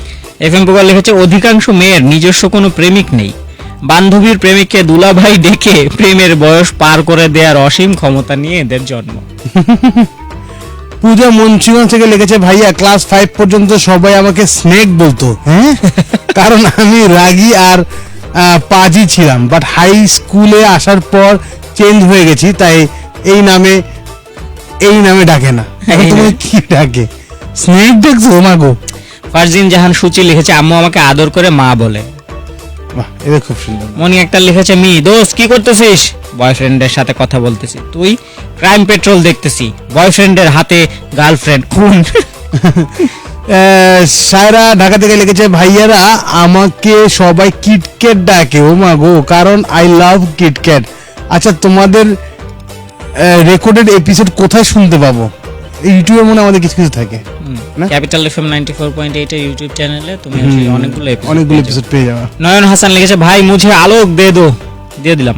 এফএম পোকার লিখেছে অধিকাংশ মেয়ের নিজস্ব কোনো প্রেমিক নেই, বান্ধবীর প্রেমিককে দুলাভাই ডেকে প্রেমের বয়স পার করে দেওয়ার অসীম ক্ষমতা নিয়ে এদের জন্ম। পূজা মনসিগঞ্জ থেকে লিখেছে ভাইয়া ক্লাস 5 পর্যন্ত সবাই আমাকে স্নেক বলতো, হ্যাঁ, কারণ আমি রাগী আর পাজি ছিলাম, বাট হাই স্কুলে আসার পর চেঞ্জ হয়ে গেছি, তাই এই নামে ডাকে না। তুমি কি ডাকে? স্নেক ডাকছো মাগো। ফারজিন জাহান সুচি লিখেছে আম্মু আমাকে আদর করে মা বলে। বাহ, এটা খুব সুন্দর। মনি একটা লিখেছে মি দোস্ত কি করতেছিস, বয়ফ্রেন্ডের সাথে কথা বলতেছি। তুই ক্রাইম পেট্রোল দেখতেছি, বয়ফ্রেন্ডের হাতে গার্লফ্রেন্ড খুন। সায়রা ঢাকা থেকে লিখেছে ভাইয়ারা আমাকে সবাই কিটক্যাট ডাকে, ও মা গো, কারণ আই লাভ কিটক্যাট। আচ্ছা, তোমাদের রেকর্ডেড এপিসোড কোথায় শুনতে পাবো? ইউটিউবে মনে আমাদের কিছু কিছু থাকে, ক্যাপিটাল এফএম 94.8 এর ইউটিউব চ্যানেলে তুমি অনেকগুলো এপিসোড পেয়ে যাবে। নয়ন হাসান লিখেছে ভাই মুঝে আলোক দে দো, দিয়ে দিলাম।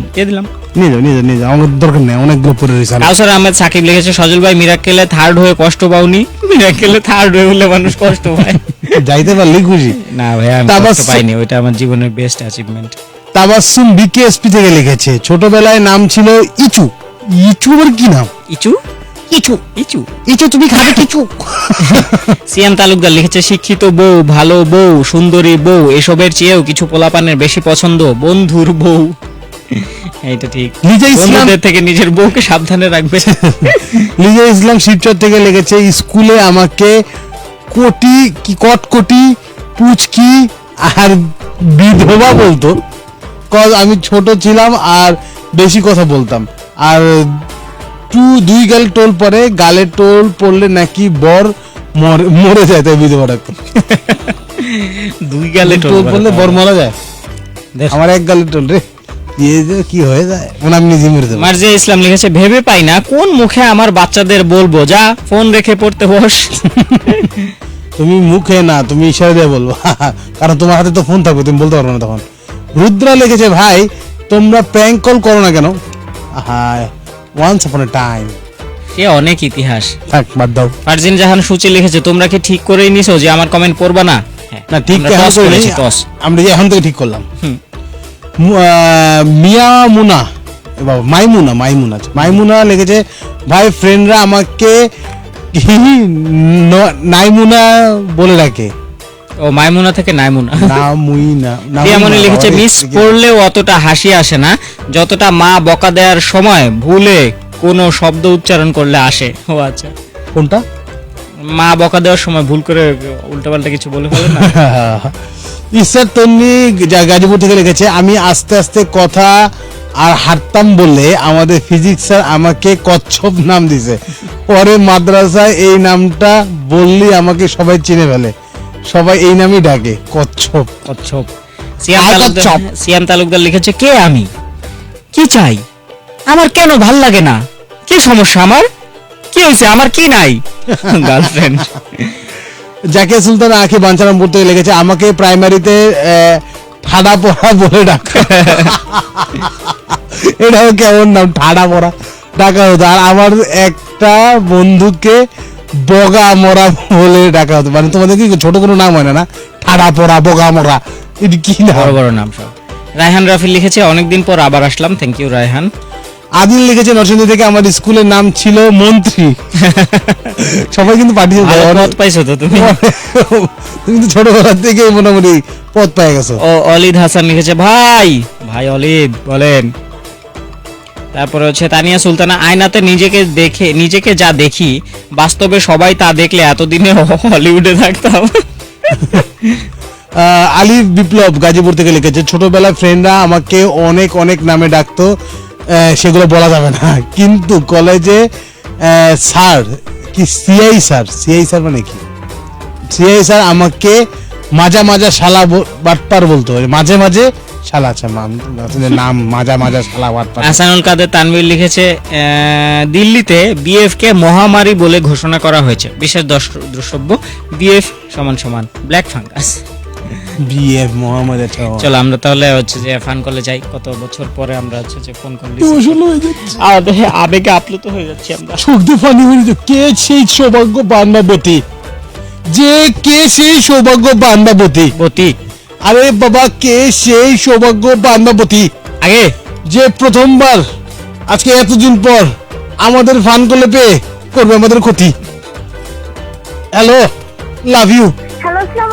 নিয়ে যাও, আমার দরকার নেই, অনেকগুলো পড়ে রয়েছে। কাউসার আহমেদ সাকিব লিখেছে সজল ভাই মিরাক্কেলে থার্ড হয়ে কষ্ট পাওনি, মিরাক্কেলে থার্ড হয়ে বললে মানুষ কষ্ট পায়। যাইতে পারলি খুশি। না ভাই আমি কষ্ট পাইনি, ওইটা আমার জীবনের বেস্ট অ্যাচিভমেন্ট। তাবাসসুম বিকেএসপি থেকে লিখেছে ছোটবেলায় নাম ছিল ইচু। ইচু আবার কি নাম? ইচু ইচু ইচু ইচু তুমি খাবে কিছু? সিএম তালুকদার লিখেছে শিক্ষিত বউ, ভালো বউ, সুন্দরী বউ এসবের চেয়েও কিছু পোলাপানের বেশি পছন্দ বন্ধুর বউ। এইটা ঠিক, লিজা ইসলাম বন্ধুদের থেকে নিজের বউকে সাবধানে রাখবে। লিজা ইসলাম শিবচর থেকে লিখেছে স্কুলে আমাকে কোটি কি কটকটি, পুচকি আর বিধবা বলতো, আমি ছোট ছিলাম আর বেশি কথা বলতাম। আর দুই গাল টোল পরে, গালে টোল পড়লে নাকি বর মরে যায়, তাই বিধবা ডাক্তার। দুই গালে টোল পড়লে বর মারা যায়, আমার এক গালে টোল রে, কি হয়ে যায় আমি নিজে মরে যাবো। মার্জিয়া ইসলাম লিখেছে ভেবে পাই না কোন মুখে আমার বাচ্চাদের বলবো যা ফোন রেখে পড়তে বস। তুমি মুখে না, তুমি ইশারা দিয়ে বলবো, কারণ তোমার হাতে তো ফোন থাকবে, তুমি বলতে পারবে না তখন। রুদ্রা লিখেছে ভাই তোমরা প্র্যাঙ্ক কল করো না কেন? হ্যাঁ, ওয়ান্স আপন এ টাইম, সে অনেক ইতিহাস, থাক বাদ দাও। ফারজিন জাহান সুচি লিখেছে তোমরা কি ঠিক করেই নিছো যে আমার কমেন্ট পড়বা না? না ঠিক আমরা যে এখন থেকে ঠিক করলাম। মিয়া মুনা, বাবা মাইমুনা লিখেছে ভাই ফ্রেন্ডরা আমাকে নাইমুনা বলে রাখে। ও মাইমুনা থেকে নাইমুনা। নামুইনা লিখেছে মিস করলেও অতটা হাসি আসে না যতটা মা বকা দেওয়ার সময় ভুলে কোনো শব্দ উচ্চারণ করলে আসে। ও আচ্ছা, কোনটা? মা বকা দেওয়ার সময় ভুল করে উল্টাপাল্টা কিছু বলে ফেলে না। ঈশ্বর তন্নি গাজীপুর থেকে লিখেছে আমি আস্তে আস্তে কথা আর হাঁটতাম বলে আমাদের ফিজিক্স স্যার আমাকে কচ্ছপ নাম দিছে, পরে মাদ্রাসায় এই নামটা বললি আমাকে সবাই চিনে ফেলে, সবাই এই নামই ডাকে কচ্ছপ। কচ্ছপ। সিয়াম তালুকদার লিখেছে কে আমি, কি চাই, আমার কেন ভাল লাগে না, কি সমস্যা আমার, কি হয়েছে, আমার কি নাই? গার্লফ্রেন্ড। জাকিয়া সুলতান আখি বাঞ্ছারামপুর থেকে লিখেছে আমাকে প্রাইমারিতে ঠাডা পড়া বলে ডাকা। এটাও কেমন নাম, ঠাডা পড়া ডাকা হতো। আর আমার একটা বন্ধুকে বগা মরা বলে ডাকা হতো। মানে তোমাদের কি ছোট কোনো নাম হয় না? ঠাডা পড়া, বগা মরা, এটা কি না? বড় বড় নাম সব। রায়হান রাফি লিখেছে অনেকদিন পর আবার আসলাম, থ্যাংক ইউ রায়হান। আদিল লিখেছে নরসিংদী থেকে আমার স্কুলের নাম ছিল মন্ত্রী। সবাই কিন্তু পাঠিয়ে পদ পাইছো তো তুমি, তুমি তো ছোটবেলা থেকে মোটামুটি পদ পেয়ে গেছো। ও অলিদ হাসান লিখেছে ভাই অলিদ বলেন। তারপরে হচ্ছে তানিয়া সুলতানা আয়নাতে নিজেকে যা দেখি বাস্তবে সবাই তা দেখলে এতদিনে হলিউডে থাকতাম। আলী বিপ্লব গাজীপুর থেকে লিখেছে ছোটবেলায় ফ্রেন্ডরা আমাকে অনেক অনেক নামে ডাকতো, সেগুলো বলা যাবে না, কিন্তু কলেজে স্যার কি সিআই স্যার মানে কি, সিআই স্যার আমাকে মাজা শালা বাটপার বলতো, মাঝে মাঝে শালা। আচ্ছা নাম মাজা শালা বাটপার। হাসানুল কাদের তানভীর লিখেছে দিল্লিতে বিএফ কে মহামারী বলে ঘোষণা করা হয়েছে, বিশেষ দ্রষ্টব্য বিএফ সমান ব্ল্যাক ফাঙ্গাস। বিএফ মহামারী। চলো আমরা তাহলে হচ্ছে যে ফান কলে যাই, কত বছর পরে আমরা হচ্ছে যে ফোন করলি আবেগে আপ্লুত হয়ে যাচ্ছি আমরা। চোখ দিয়ে পানি হয়ে যাচ্ছে। কে সেই সৌভাগ্য বান্দাবতী, কে সেই সৌভাগ্য বান্দাবতী? আরে বাবা কে সেই সৌভাগ্য বান্দাবতী আগে যে প্রথমবার আজকে এতদিন পর আমাদের ফান কলে পেয়ে করবে আমাদের ক্ষতি। Hello, love you,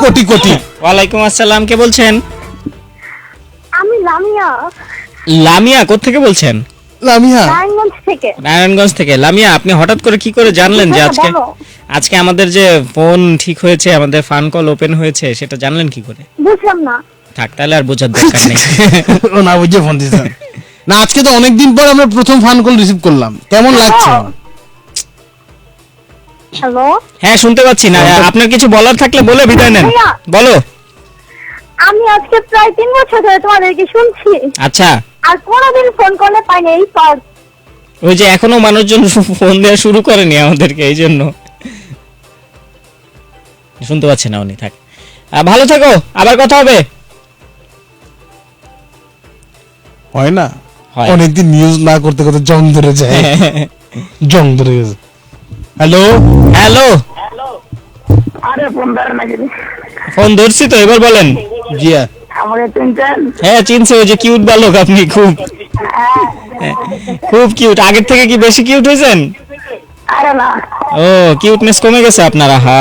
crore crore. ওয়ালাইকুম আসসালাম, কে বলছেন? আমি লামিয়া। কোথেকে বলছেন? নারায়ণগঞ্জ থেকে। লামিয়া, আপনি হঠাৎ করে কি করে জানলেন যে আজকে আমাদের যে ফোন ঠিক হয়েছে, আমাদের ফান কল ওপেন হয়েছে, সেটা জানলেন কি করে? বুঝলাম না। থাক, তাহলে আর বোঝার দরকার নেই। ও না বুঝে ফোন দিয়েছেন না। আজকে তো অনেকদিন পর আমরা প্রথম ফান কল রিসিভ করলাম, কেমন লাগছে? হ্যালো, হ্যাঁ শুনতে পাচ্ছি না। আপনার কিছু বলার থাকলে বলে বিদায় নেন, বলো। আমি আজকে প্রায় 3 বছর ধরে তোমাদেরকে শুনছি। আচ্ছা, আর কোনোদিন ফোন করলে পাইনি, এই পর ওই যে এখনো মানুষজন ফোন দেওয়া শুরু করেনি আমাদেরকে, এই জন্য শুনতে পাচ্ছে না উনি। থাক, ভালো থাকো, আবার কথা হবে। হয় না, অনেকদিন নিউজ না করতে করতে জং ধরে যায়। জং ধরে গেছে। হ্যালো, আরে ফোন ধরে নাকি? ফোন ধরছি তো, এবার বলেন। জি আমাকে চিনছেন? হ্যাঁ চিনছি, ওই যে কিউট বালক আপনি, খুব কিউট। আগের থেকে কি বেশি কিউট হয়েছেন? আরে না, ও কিউটনেস কমে গেছে আপনার, আহা।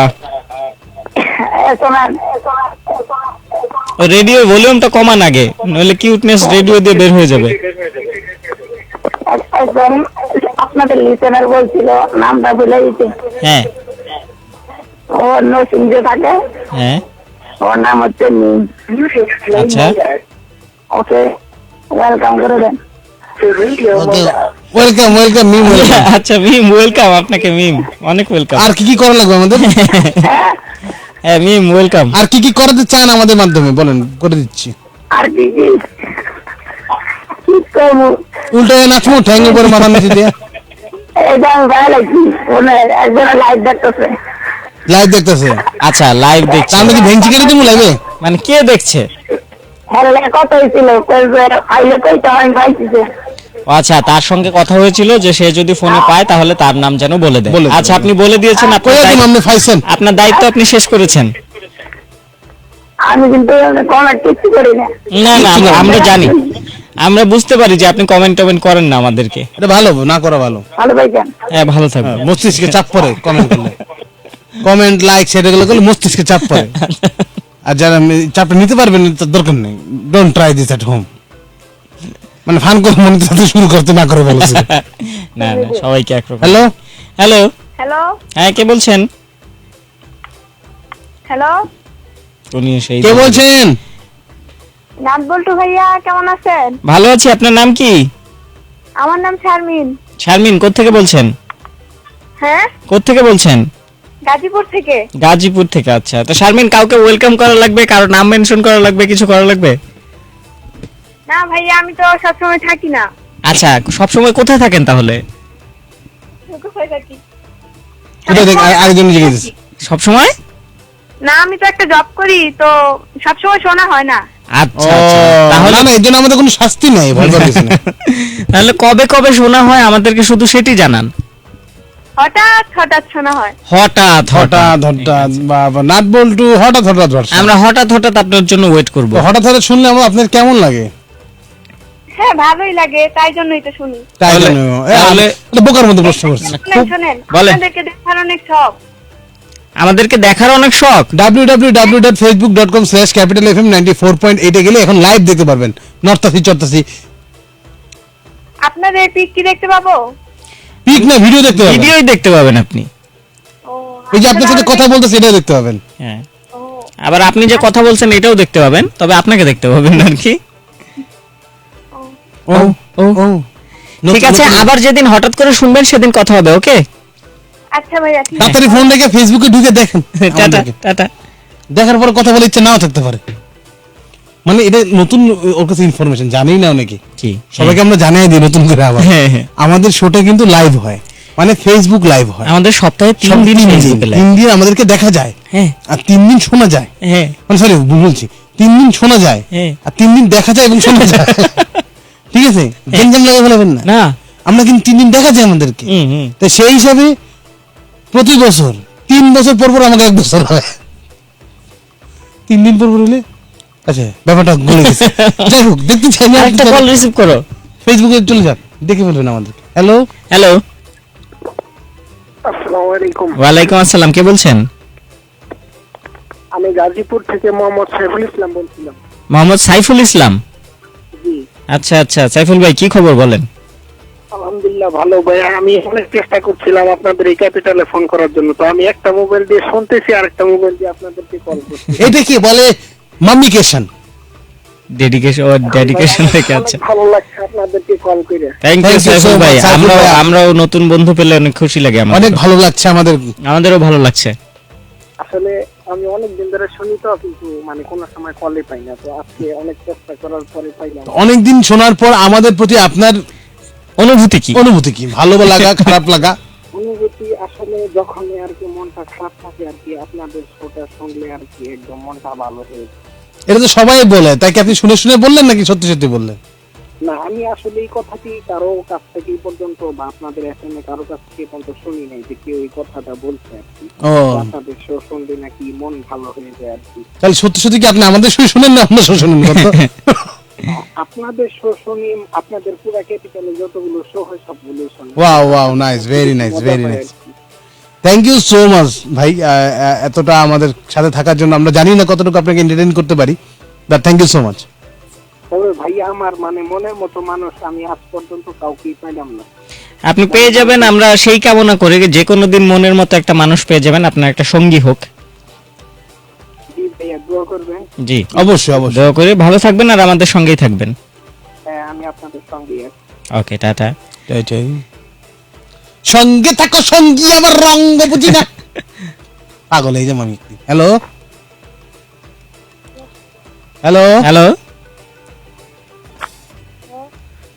রেডিও ভলিউমটা কমান আগে, নইলে কিউটনেস রেডিও দিয়ে বের হয়ে যাবে। আপনাদের লিসেনার বলছিল, নামটা ভুলে গেছি। হ্যাঁ ও নরসিংদে থাকে। হ্যাঁ ওর নাম হচ্ছে মিম। আচ্ছা ওকে ওয়েলকাম করে দেন। ওয়েলকাম ওয়েলকাম মিম। আচ্ছা মিম ওয়েলকাম, আপনাকে মিম অনেক ওয়েলকাম। আর কি কি করা লাগবে আমাদের? হ্যাঁ মিম ওয়েলকাম। আর কি কি করাতে চান আমাদের মাধ্যমে বলেন, করে দিচ্ছি। আর কি কি করবো? উল্টো নাচমু ঠ্যাঙ্গে পরে মাথা নিচে দিয়ে। এটা আমি ভালো লাগছি, একজন লাইভ দেখতেছে। লাইভ দেখতেছে? আচ্ছা লাইভ দেখছে। আমরা কি ভেঙচি করে দিমু লাইভে? মানে কে দেখছে? হ্যাঁ কত হয়েছিল, আইলে কইতে হয় পাইছে। আচ্ছা তার সঙ্গে কথা হয়েছিল যে সে যদি ফোনে পায় তাহলে তার নাম যেন বলে দেয়। আচ্ছা আপনি বলে দিয়েছেন, আপনার দায়িত্ব আপনি শেষ করেছেন। আমি কিন্তু কমেন্ট কিছু করি না। না না আমরা জানি, আমরা বুঝতে পারি যে আপনি কমেন্ট টমেন্ট করেন না আমাদেরকে। এটা ভালো না করা ভালো। ভালো ভাইজান। হ্যাঁ ভালো থাকবেন। মস্তিষ্কে চাপ পড়ে কমেন্ট করলে, কমেন্ট লাইক শেয়ার এগুলো করলে মস্তিষ্কে চাপ পড়ে। আর যারা চাপটা নিতে পারবেন তার দরকার নেই, don't try this at home. মানে ফান করে মনে সাথে শুরু করতে না করে বলেছে। না না সবাইকে একরকম। হ্যালো হ্যালো হ্যালো হ্যাঁ কে বলছেন? হ্যালো উনি সেই কে বলছেন? নাম বল্টু ভাইয়া, কেমন আছেন? ভালো আছি। আপনার নাম কি? আমার নাম শারমিন। শারমিন কোত্থেকে বলছেন? হ্যাঁ কোত্থেকে বলছেন? গাজীপুর থেকে। গাজীপুর থেকে। আচ্ছা তো শারমিন কাউকে ওয়েলকাম করা লাগবে, কারো নাম মেনশন করা লাগবে, কিছু করা লাগবে? না ভাইয়া আমি তো সবসময় থাকি না। আচ্ছা সব সময় কোথায় থাকেন তাহলে? কোথায় থাকি? কোথায় দেখ আরেকজন জিজ্ঞেস। সব সময় না আমি তো একটা জব করি, তো সবসময় শোনা হয় না। আচ্ছা আচ্ছা তাহলে না এর জন্য আমাদের কোনো শাস্তি নাই, ভয় কিছু না। তাহলে কবে কবে শোনা হয় আমাদেরকে শুধু সেটি জানান। হঠাৎ হঠাৎ শোনা হয়। হঠাৎ হঠাৎ হঠাৎ বা নাট বল্টু হঠাৎ হঠাৎ আমরা হঠাৎ হঠাৎ আপনার জন্য ওয়েট করব। হঠাৎ হঠাৎ শুনলে আপনার কেমন লাগে? হ্যাঁ ভালোই লাগে, তাই জন্যই তো শুনি। তাই জন্য বোকার মতো প্রশ্ন করছে। শুনেন, বলেন। আপনাদেরকে দেখার অনেক শখ। আমাদেরকে দেখার অনেক শখ। www.facebook.com/capitalfm94.8 এ গেলে এখন লাইভ দেখতে পারবেন। নর্তাসি চর্তাসি আপনাদের পিক কি দেখতে পাবো? পিক না ভিডিও দেখতে পাবেন। ভিডিওই দেখতে পাবেন আপনি। এই যে আপনার সাথে কথা বলতেছি এটাও দেখতে পাবেন। হ্যাঁ আবার আপনি যে কথা বলছেন এটাও দেখতে পাবেন, তবে আপনাকে দেখতে পাবেন আর কি। ও ও ও ঠিক আছে, আবার যেদিন হঠাৎ করে শুনবেন সেদিন কথা হবে। ওকে আচ্ছা ভাইয়া ঠিক আছে। তাড়াতাড়ি ফোন রেখে ফেসবুকে ঢুকে দেখেন। Tata tata. দেখার পর কথা বলার ইচ্ছা নাও থাকতে পারে। মানে এটা নতুন ওর কাছে ইনফরমেশন জানেই না অনেকে। সবাইকে আমরা জানাই দিই নতুন করে আবার। আমাদের শোটা কিন্তু লাইভ হয়, মানে ফেসবুক লাইভ হয়। আমাদের সপ্তাহে 3 দিন ফেসবুকে লাইভ। 3 দিন আমাদেরকে দেখা যায়, হ্যাঁ, আর 3 দিন শোনা যায়। হ্যাঁ মানে সরি বলছি 3 দিন শোনা যায়, আর 3 দিন দেখা যায় এবং শোনা যায়। ঠিক আছে, গেঞ্জাম লাগে বলবেন না। না আমরা কিন্তু 3 দিন দেখা যায় আমাদেরকে। তো সেই হিসাবে প্রতি বছর 3 বছর পর পর আমাকে 1 বছর হয়। 3 দিন পর পর হলে আচ্ছা ব্যাপারটা গলে গেছে। যাই হোক দেখতে চাই না, একটা কল রিসিভ করো। ফেসবুকে চলে যান, দেখে ফেলবেন আমাদের। হ্যালো হ্যালো আসসালামু আলাইকুম। ওয়ালাইকুম আসসালাম, কে বলছেন? আমি গাজীপুর থেকে মোহাম্মদ সাইফুল ইসলাম বলছিলাম। মোহাম্মদ সাইফুল ইসলাম। জি আচ্ছা আচ্ছা সাইফুল ভাই কি খবর বলেন? আলহামদুলিল্লাহ ভালো ভাই। আমি অনেক চেষ্টা করছিলাম আপনাদের এই ক্যাপিটালে ফোন করার জন্য, তো আমি একটা মোবাইল দিয়ে শুনতেছি আর একটা মোবাইল দিয়ে আপনাদেরকে কল করছি। এটা কি বলে মামিকেশন, ডেডিকেশন থেকে। আচ্ছা ভালো লাগছে আপনাদেরকে কল করে। থ্যাংক ইউ সাইফুল ভাই। আমরাও নতুন বন্ধু পেলে অনেক খুশি লাগে আমাদের। অনেক ভালো লাগছে আমাদেরও ভালো লাগছে। আসলে আমি অনেক দিন ধরে শুনি তো, কিন্তু মানে কোনো সময় কলই পাই না, তো আজকে অনেক চেষ্টা করার পরে পাইলাম। অনেক দিন শোনার পর আমাদের প্রতি আপনার অনুভূতি কি? ভালো লাগা, খারাপ লাগা? অনুভূতি আসলে যখন আর কি মনটা খারাপ থাকে আর কি আপনাদের শোটা শুনলে আর কি একদম মনটা ভালো হয়ে যায়। এটা তো সবাই বলে, তাই কি আপনি শুনে শুনে বললেন নাকি সত্যি সত্যি বললেন? না আমি আসলে এই কথাটি কারো কাছ থেকে পর্যন্ত বা আপনাদের এখানে কারো কাছ থেকে পর্যন্ত শুনি নাই যে কেউ এই কথাটা বলছে আর কি। আপনাদের শো শুনলে নাকি মন ভালো হয়ে যায় আর কি। তাহলে সত্যি সত্যি কি আপনি আমাদের শো শুনেন না আমরা শো শুনেন? আপনাদের শো শুনি, আপনাদের পুরো ক্যাপিটালে যতগুলো শো হয় সবগুলো শুনি। Wow wow nice, very nice, very nice. Thank you so much ভাই, এতটা আমাদের সাথে থাকার জন্য। আমরা জানি না কতটুকু আপনাকে এন্টারটেইন করতে পারি, but thank you so much. তবে ভাই আমার মানে মনের মতো মানুষ আমি আজ পর্যন্ত কাউকেই পাইলাম না। আপনি পেয়ে যাবেন, আমরা সেই কামনা করি যে কোনো দিন মনের মতো একটা মানুষ পেয়ে যাবেন, আপনার একটা সঙ্গী হোক। জি ভাইয়া, দোয়া করবেন। জি অবশ্যই অবশ্যই, দোয়া করে ভালো থাকবেন আর আমাদের সঙ্গেই থাকবেন। হ্যাঁ, আমি আপনাদের সঙ্গেই আছি। ওকে, টাটা। সঙ্গে থাকো সঙ্গী, আমার রঙ্গ বুঝি না। পাগল এই যে মামি। হ্যালো হ্যালো হ্যালো,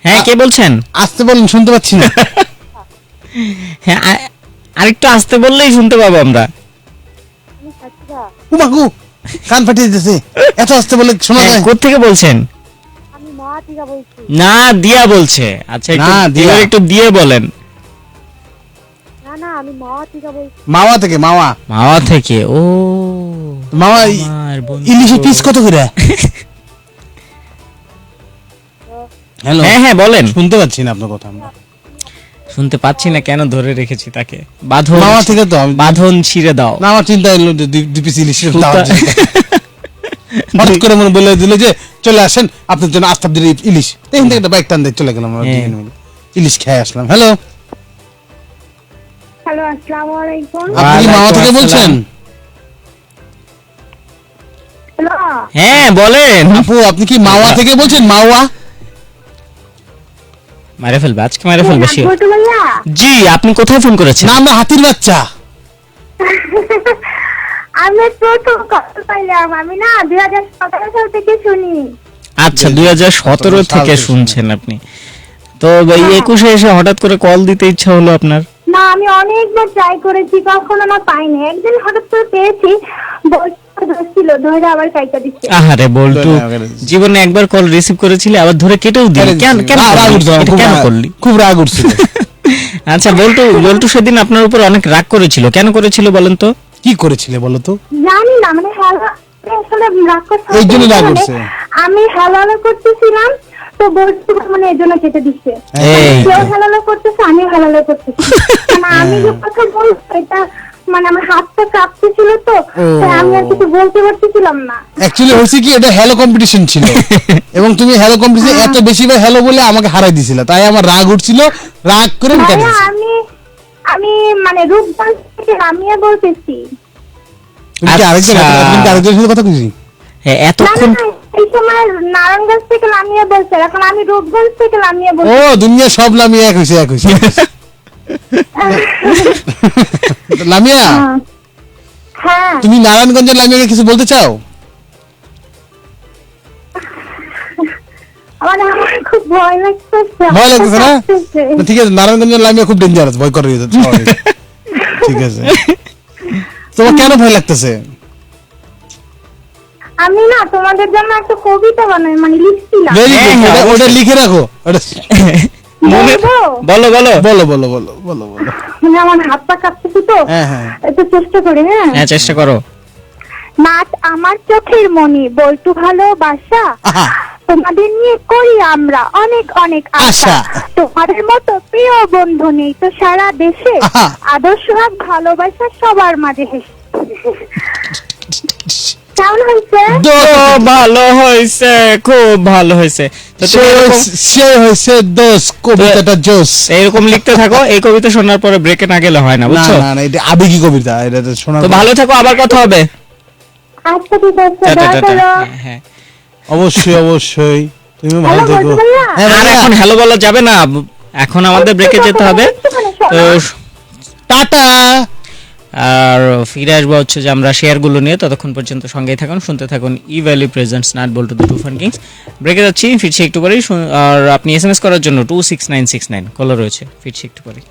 হ্যাঁ কে বলছেন? আসতে বলুন, শুনতে পাচ্ছি না। হ্যাঁ, আরেকটু আসতে বললেই শুনতে পাবো আমরা। উমাগু, কান ফাটিয়ে দিতেছে, এত আসতে বলে শোনা যায়? কোত্থেকে বলছেন? না দিয়া বলছে। আচ্ছা, একটু দিয়ে বলেন। মাওয়া থেকে, মাওয়া মাওয়া থেকে। ও মাওয়া, ইলিশের পিস কত করে? হ্যালো, হ্যাঁ হ্যাঁ বলেন। শুনতে পাচ্ছি না আপনার কথা। আমরা শুনতে পাচ্ছি না কেন, ধরে রেখেছি তাকে। বাঁধন মাওয়া থেকে তো বাঁধন ছিঁড়ে দাও। না, আমার চিন্তা হলো দুই পিস ইলিশের দাওয়াত দিতে। হঠাৎ করে মনে বলে দিল যে চলে আসেন আপনার জন্য আস্তাবদের ইলিশ। এখান থেকে একটা বাইক টান দিয়ে চলে গেলাম, আমরা ইলিশ খেয়ে আসলাম। হ্যালো হ্যালো, আসসালামু আলাইকুম। আপনি কি মাওয়া থেকে বলছেন? হ্যালো, হ্যাঁ বলেন। আপু, আপনি কি মাওয়া থেকে বলছেন? মাওয়া মারে ফেলবে, আজকে মারে ফেলবে। বলটু ভাইয়া? জি, আপনি কোথায় ফোন করেছেন? না, আমরা হাতির বাচ্চা। আমি প্রথম কল পাইলাম। আমি না 2017 সাল থেকে শুনি। আচ্ছা, 2017 থেকে শুনছেন আপনি। তো এই 21-এ এসে হঠাৎ করে কল দিতে ইচ্ছা হলো আপনার? না, আমি অনেকবার ট্রাই করেছি, কখনো না পাইনি। একদিন হঠাৎ করে পেয়েছি, ছিল ধরে আবার কাইটা দিচ্ছে। আহারে বল্টু, জীবনে একবার কল রিসিভ করেছিলি, আবার ধরে কেটেও দিলি। কেন করলি? খুব রাগ উঠছিল। আচ্ছা বল্টু সেদিন আপনার উপর অনেক রাগ করেছিল, কেন করেছিল বলেন তো? কি করেছিল বলো তো? জানি না, মানে আসলে রাগ করছে, এই জন্য রাগ করছে। আমি হালালা করতেছিলাম তো বলছি, মানে এই জন্য কেটে দিচ্ছে। কেউ হালালা করতেছে, আমি হালালা করতেছি। মানে আমি যে কথা বলবো এটা মানে আমার হাতটা কাঁপতেছিল, তো আমি আর কিছু বলতে পারতেছিলাম না। অ্যাকচুয়ালি হচ্ছে কি, এটা হ্যালো কম্পিটিশন ছিল এবং তুমি হ্যালো কম্পিটিশন এত বেশি বার হ্যালো বলে আমাকে হারাই দিছিলে, তাই আমার রাগ উঠছিল, রাগ করে কেটে দিয়েছি। আমি মানে রূপগঞ্জ থেকে নামিয়ে বলতেছি। তুমি কি আরেকজনের সাথে কথা কইছি? হ্যাঁ, এতক্ষণ এই সময় নারায়ণগঞ্জ থেকে নামিয়ে বলছে, এখন আমি রূপগঞ্জ থেকে নামিয়ে বলছি। ও দুনিয়া সব নামিয়ে এক হইছে। লামিয়া, হ্যাঁ, তুমি নারায়ণগঞ্জের লামিয়াকে কিছু বলতে চাও? মানে আমার খুব ভয় লাগতেছে। ভয় লাগতেছে না? ঠিক আছে, নারায়ণগঞ্জের লামিয়া খুব ডেঞ্জারাস, ভয় করে। ঠিক আছে, তোমার কেন ভয় লাগতেছে? আমি না তোমাদের জন্য একটা কবিতা বানাই, মানে লিখছিলাম। ওটা লিখে রাখো। বলো বলো বলো বলো বলো বলো বলো। মানে আমার হাত পা কাঁপতেছে, তো একটু চেষ্টা করি। হ্যাঁ, চেষ্টা করো। নাচ আমার চোখের মনি, বল্টু ভালোবাসা, তোমাদের নিয়ে করি আমরা অনেক অনেক আশা। তোমাদের মতো প্রিয় বন্ধু নেই তো সারা দেশে, আদর্শ ভাব ভালোবাসা সবার মাঝে হেসে। কেমন হয়েছে? ভালো হয়েছে, খুব ভালো হয়েছে। কবিতাটা জোস। এরকম লিখতে থাকো, এই কবিতা শোনার পরে ব্রেকে না গেলে হয় না, বুঝছো? না না, এটা আবেগী কবিতা, এটা শোনা। তো ভালো থাকো, আবার কথা হবে। আচ্ছা ঠিক আছে, হ্যাঁ অবশ্যই অবশ্যই, তুমি ভালো থেকো। আর এখন হ্যালো বলা যাবে না, এখন আমাদের ব্রেকে যেতে হবে। তো টাটা। আর ফিরে আসবো হচ্ছে যে আমরা শেয়ারগুলো নিয়ে, ততক্ষণ পর্যন্ত সঙ্গেই থাকুন, শুনতে থাকুন E valley presents nut Boltu the two fun kings. ব্রেকে যাচ্ছি, ফিরছি একটু পরেই। আর আপনি SMS করার জন্য 26969 কল রয়েছে, ফিরছি একটু পরে।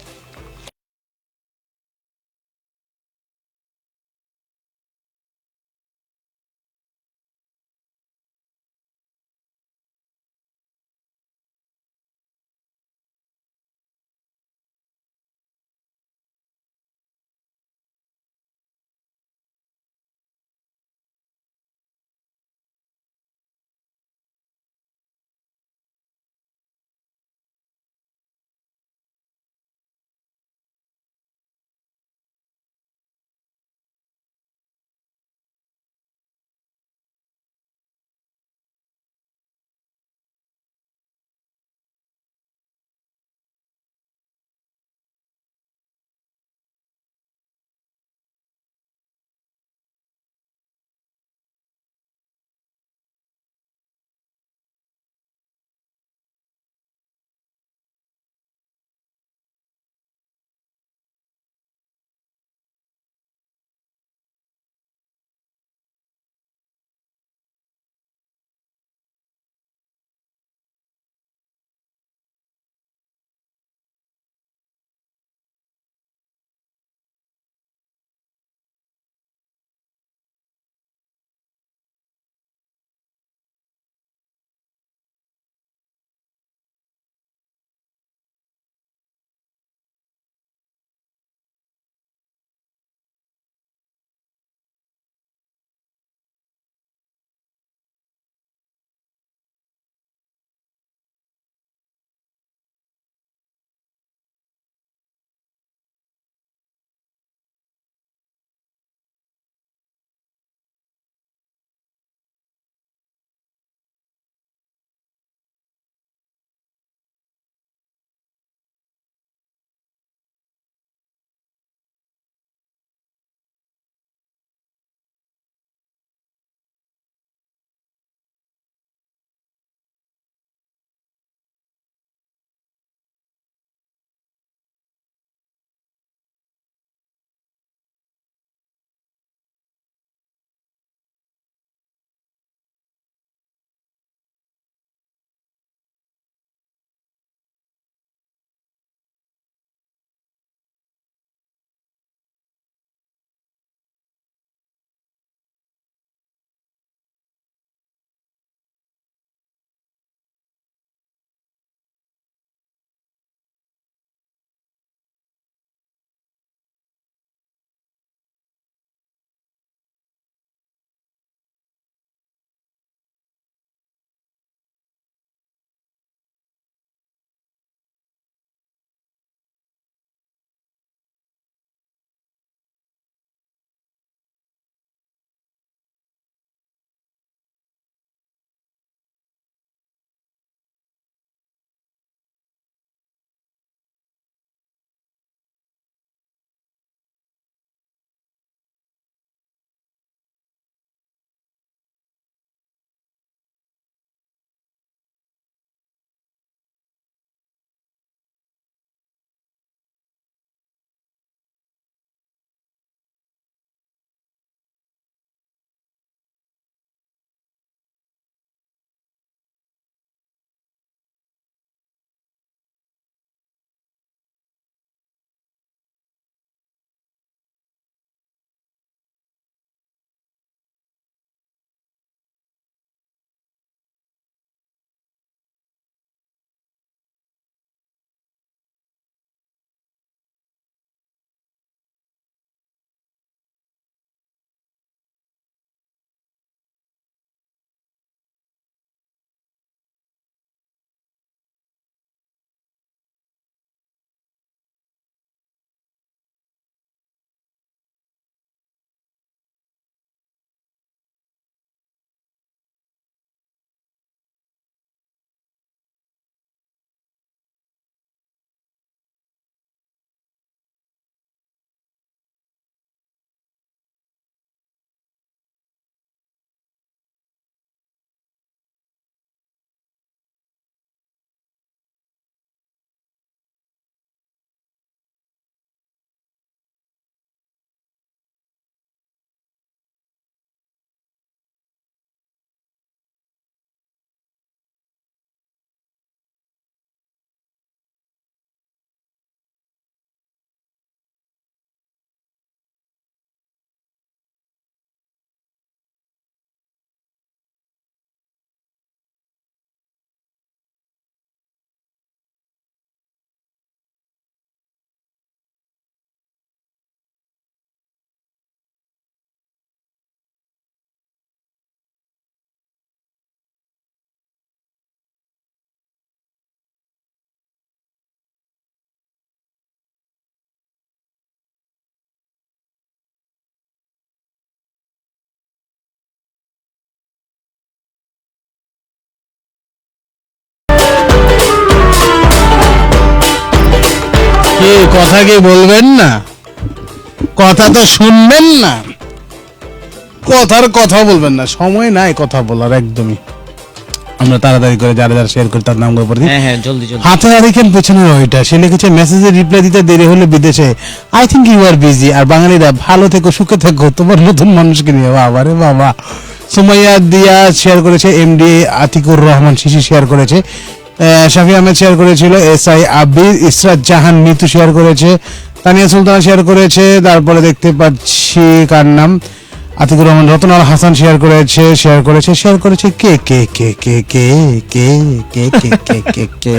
কথা কি বলবেন না? কথা তো শুনবেন না, কথা বলবেন না, সময় নাই কথা বলার একদমই। আমরা তাড়াতাড়ি করে যারা যারা শেয়ার করি তার নাম করে পড়ি। হ্যাঁ জলদি জলদি। হাতে আরেকজন পেছনের ওইটা, সে লিখেছে মেসেজের রিপ্লাই দিতে দেরি হলে বিদেশে, I think you are busy. আর বাঙালিরা ভালো থেকো, সুখে থেকো, তোমার নতুন মানুষকে নিয়ে। বাবা রে বাবা। সুমাইয়া দিয়া শেয়ার করেছে, এমডি আতিকুর রহমান শিশি শেয়ার করেছে, শাফি আহমেদ শেয়ার করেছিল, এসআই আবির, ইসরাত জাহান মিতু শেয়ার করেছে, তানিয়া সুলতানা শেয়ার করেছে, তারপরে দেখতে পাচ্ছি কার নাম, আতিকুর রহমান, রতন আল হাসান শেয়ার করেছে কে কে কে কে কে কে কে কে কে কে কে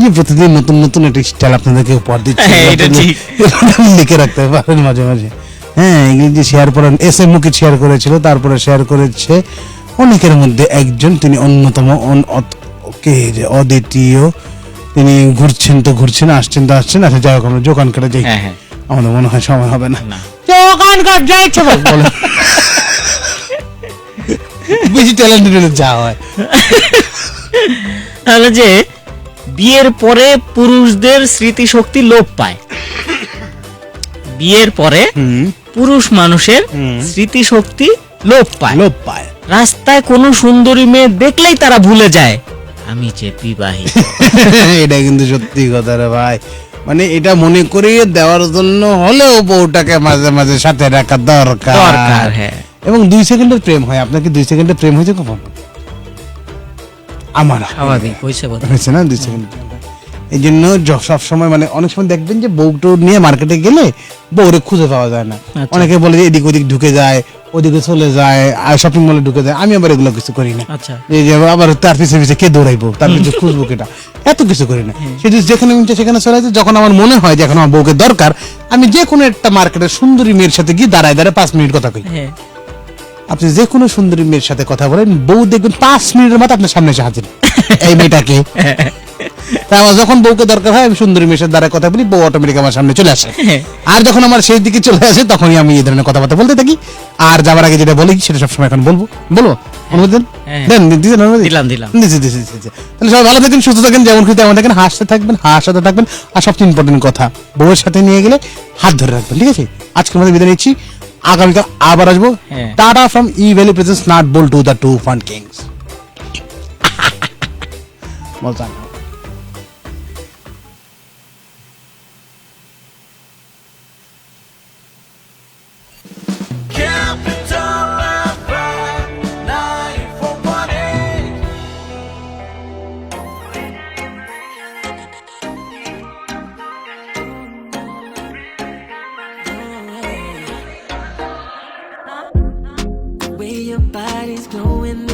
এই প্রতিদিন নতুন নতুন একটা স্টাইল আপনাদেরকে উপহার দিচ্ছি, লিখে রাখতে পারেন মাঝে মাঝে। হ্যাঁ, ইংরেজি শেয়ার করেন, এস এম মুকিত শেয়ার করেছিল, তারপরে শেয়ার করেছে অনেকের মধ্যে একজন, তিনি অন্যতম, অদ্বিতীয়, তিনি ঘুরছেন তো ঘুরছেন, আসছেন তো আসছেন। আচ্ছা যাই হোক, আমরা দোকান কাটে যাই, আমাদের মনে হয় সময় হবে না। দোকান কাট যাইছে বলে বেশি ট্যালেন্টেড যা হয়। তাহলে যে বিয়ের পরে পুরুষদের স্মৃতিশক্তি লোপ পায়, বিয়ের পরে পুরুষ মানুষের স্মৃতিশক্তি লোপ পায়। রাস্তায় কোনো সুন্দরী মেয়ে দেখলেই তারা ভুলে যায় আমি যে বিবাহিত। এটা কিন্তু সত্যি কথা রে ভাই, মানে এটা মনে করিয়ে দেওয়ার জন্য হলেও বউটাকে মাঝে মাঝে সাথে রাখা দরকার। হ্যাঁ, এবং 2 সেকেন্ডের প্রেম হয়। আপনার কি 2 সেকেন্ডের প্রেম হয়েছে কখন? আমার স্বাভাবিক হয়েছে না 2 সেকেন্ড। এই জন্য সব সময় মানে অনেক সময় দেখবেন যে বউটো নিয়ে মার্কেটে গেলে বউরে খুঁজে পাওয়া যায় না। অনেকে বলে যে এদিক ওদিক ঢুকে যায়, ওদিকে চলে যায়, আর শপিং মলে ঢুকে যায়। আমি আবার এগুলো কিছু করি না। এই যে আবার তার পিছে পিছে কে দৌড়াইবো, তার পিছে খুঁজবো কেটা, এত কিছু করি না। সেটা যেখানে সেখানে চলে যায়। যখন আমার মনে হয় যে এখন আমার বউকে দরকার, আমি যে কোনো একটা মার্কেটের সুন্দরী মেয়ের সাথে গিয়ে দাঁড়ায় 5 মিনিট কথা কই। আপনি যে কোনো সুন্দরী মেয়ের সাথে কথা বলেন, বউ দেখবেন 5 মিনিটের মধ্যে আপনার সামনে এসে হাজির, এই মেয়েটাকে। তাই আমার যখন বউকে দরকার হয়, আমি সুন্দরী মেয়ের সাথে দাঁড়ায় কথা বলি, বউ অটোমেটিক আমার সামনে চলে আসে। আর যখন আমার সেই দিকে চলে আসে, তখনই আমি এই ধরনের কথাবার্তা বলতে থাকি। আর যাবার আগে যেটা বলি সেটা সবসময় এখন বলবো। অনুমতি দেন? তাহলে সবাই ভালো থাকেন, সুস্থ থাকেন, যেমন খুশি তেমন থাকেন, হাসতে থাকবেন, হাসাতে থাকবেন। আর সবচেয়ে ইম্পর্টেন্ট কথা, বউয়ের সাথে নিয়ে গেলে হাত ধরে রাখবেন, ঠিক আছে? আজকের মধ্যে বিদায় নিচ্ছি, আগামীকাল আবার আসবো। Tata from E valley presents nut Boltu the two fun kings. মজা। Your body's glowing.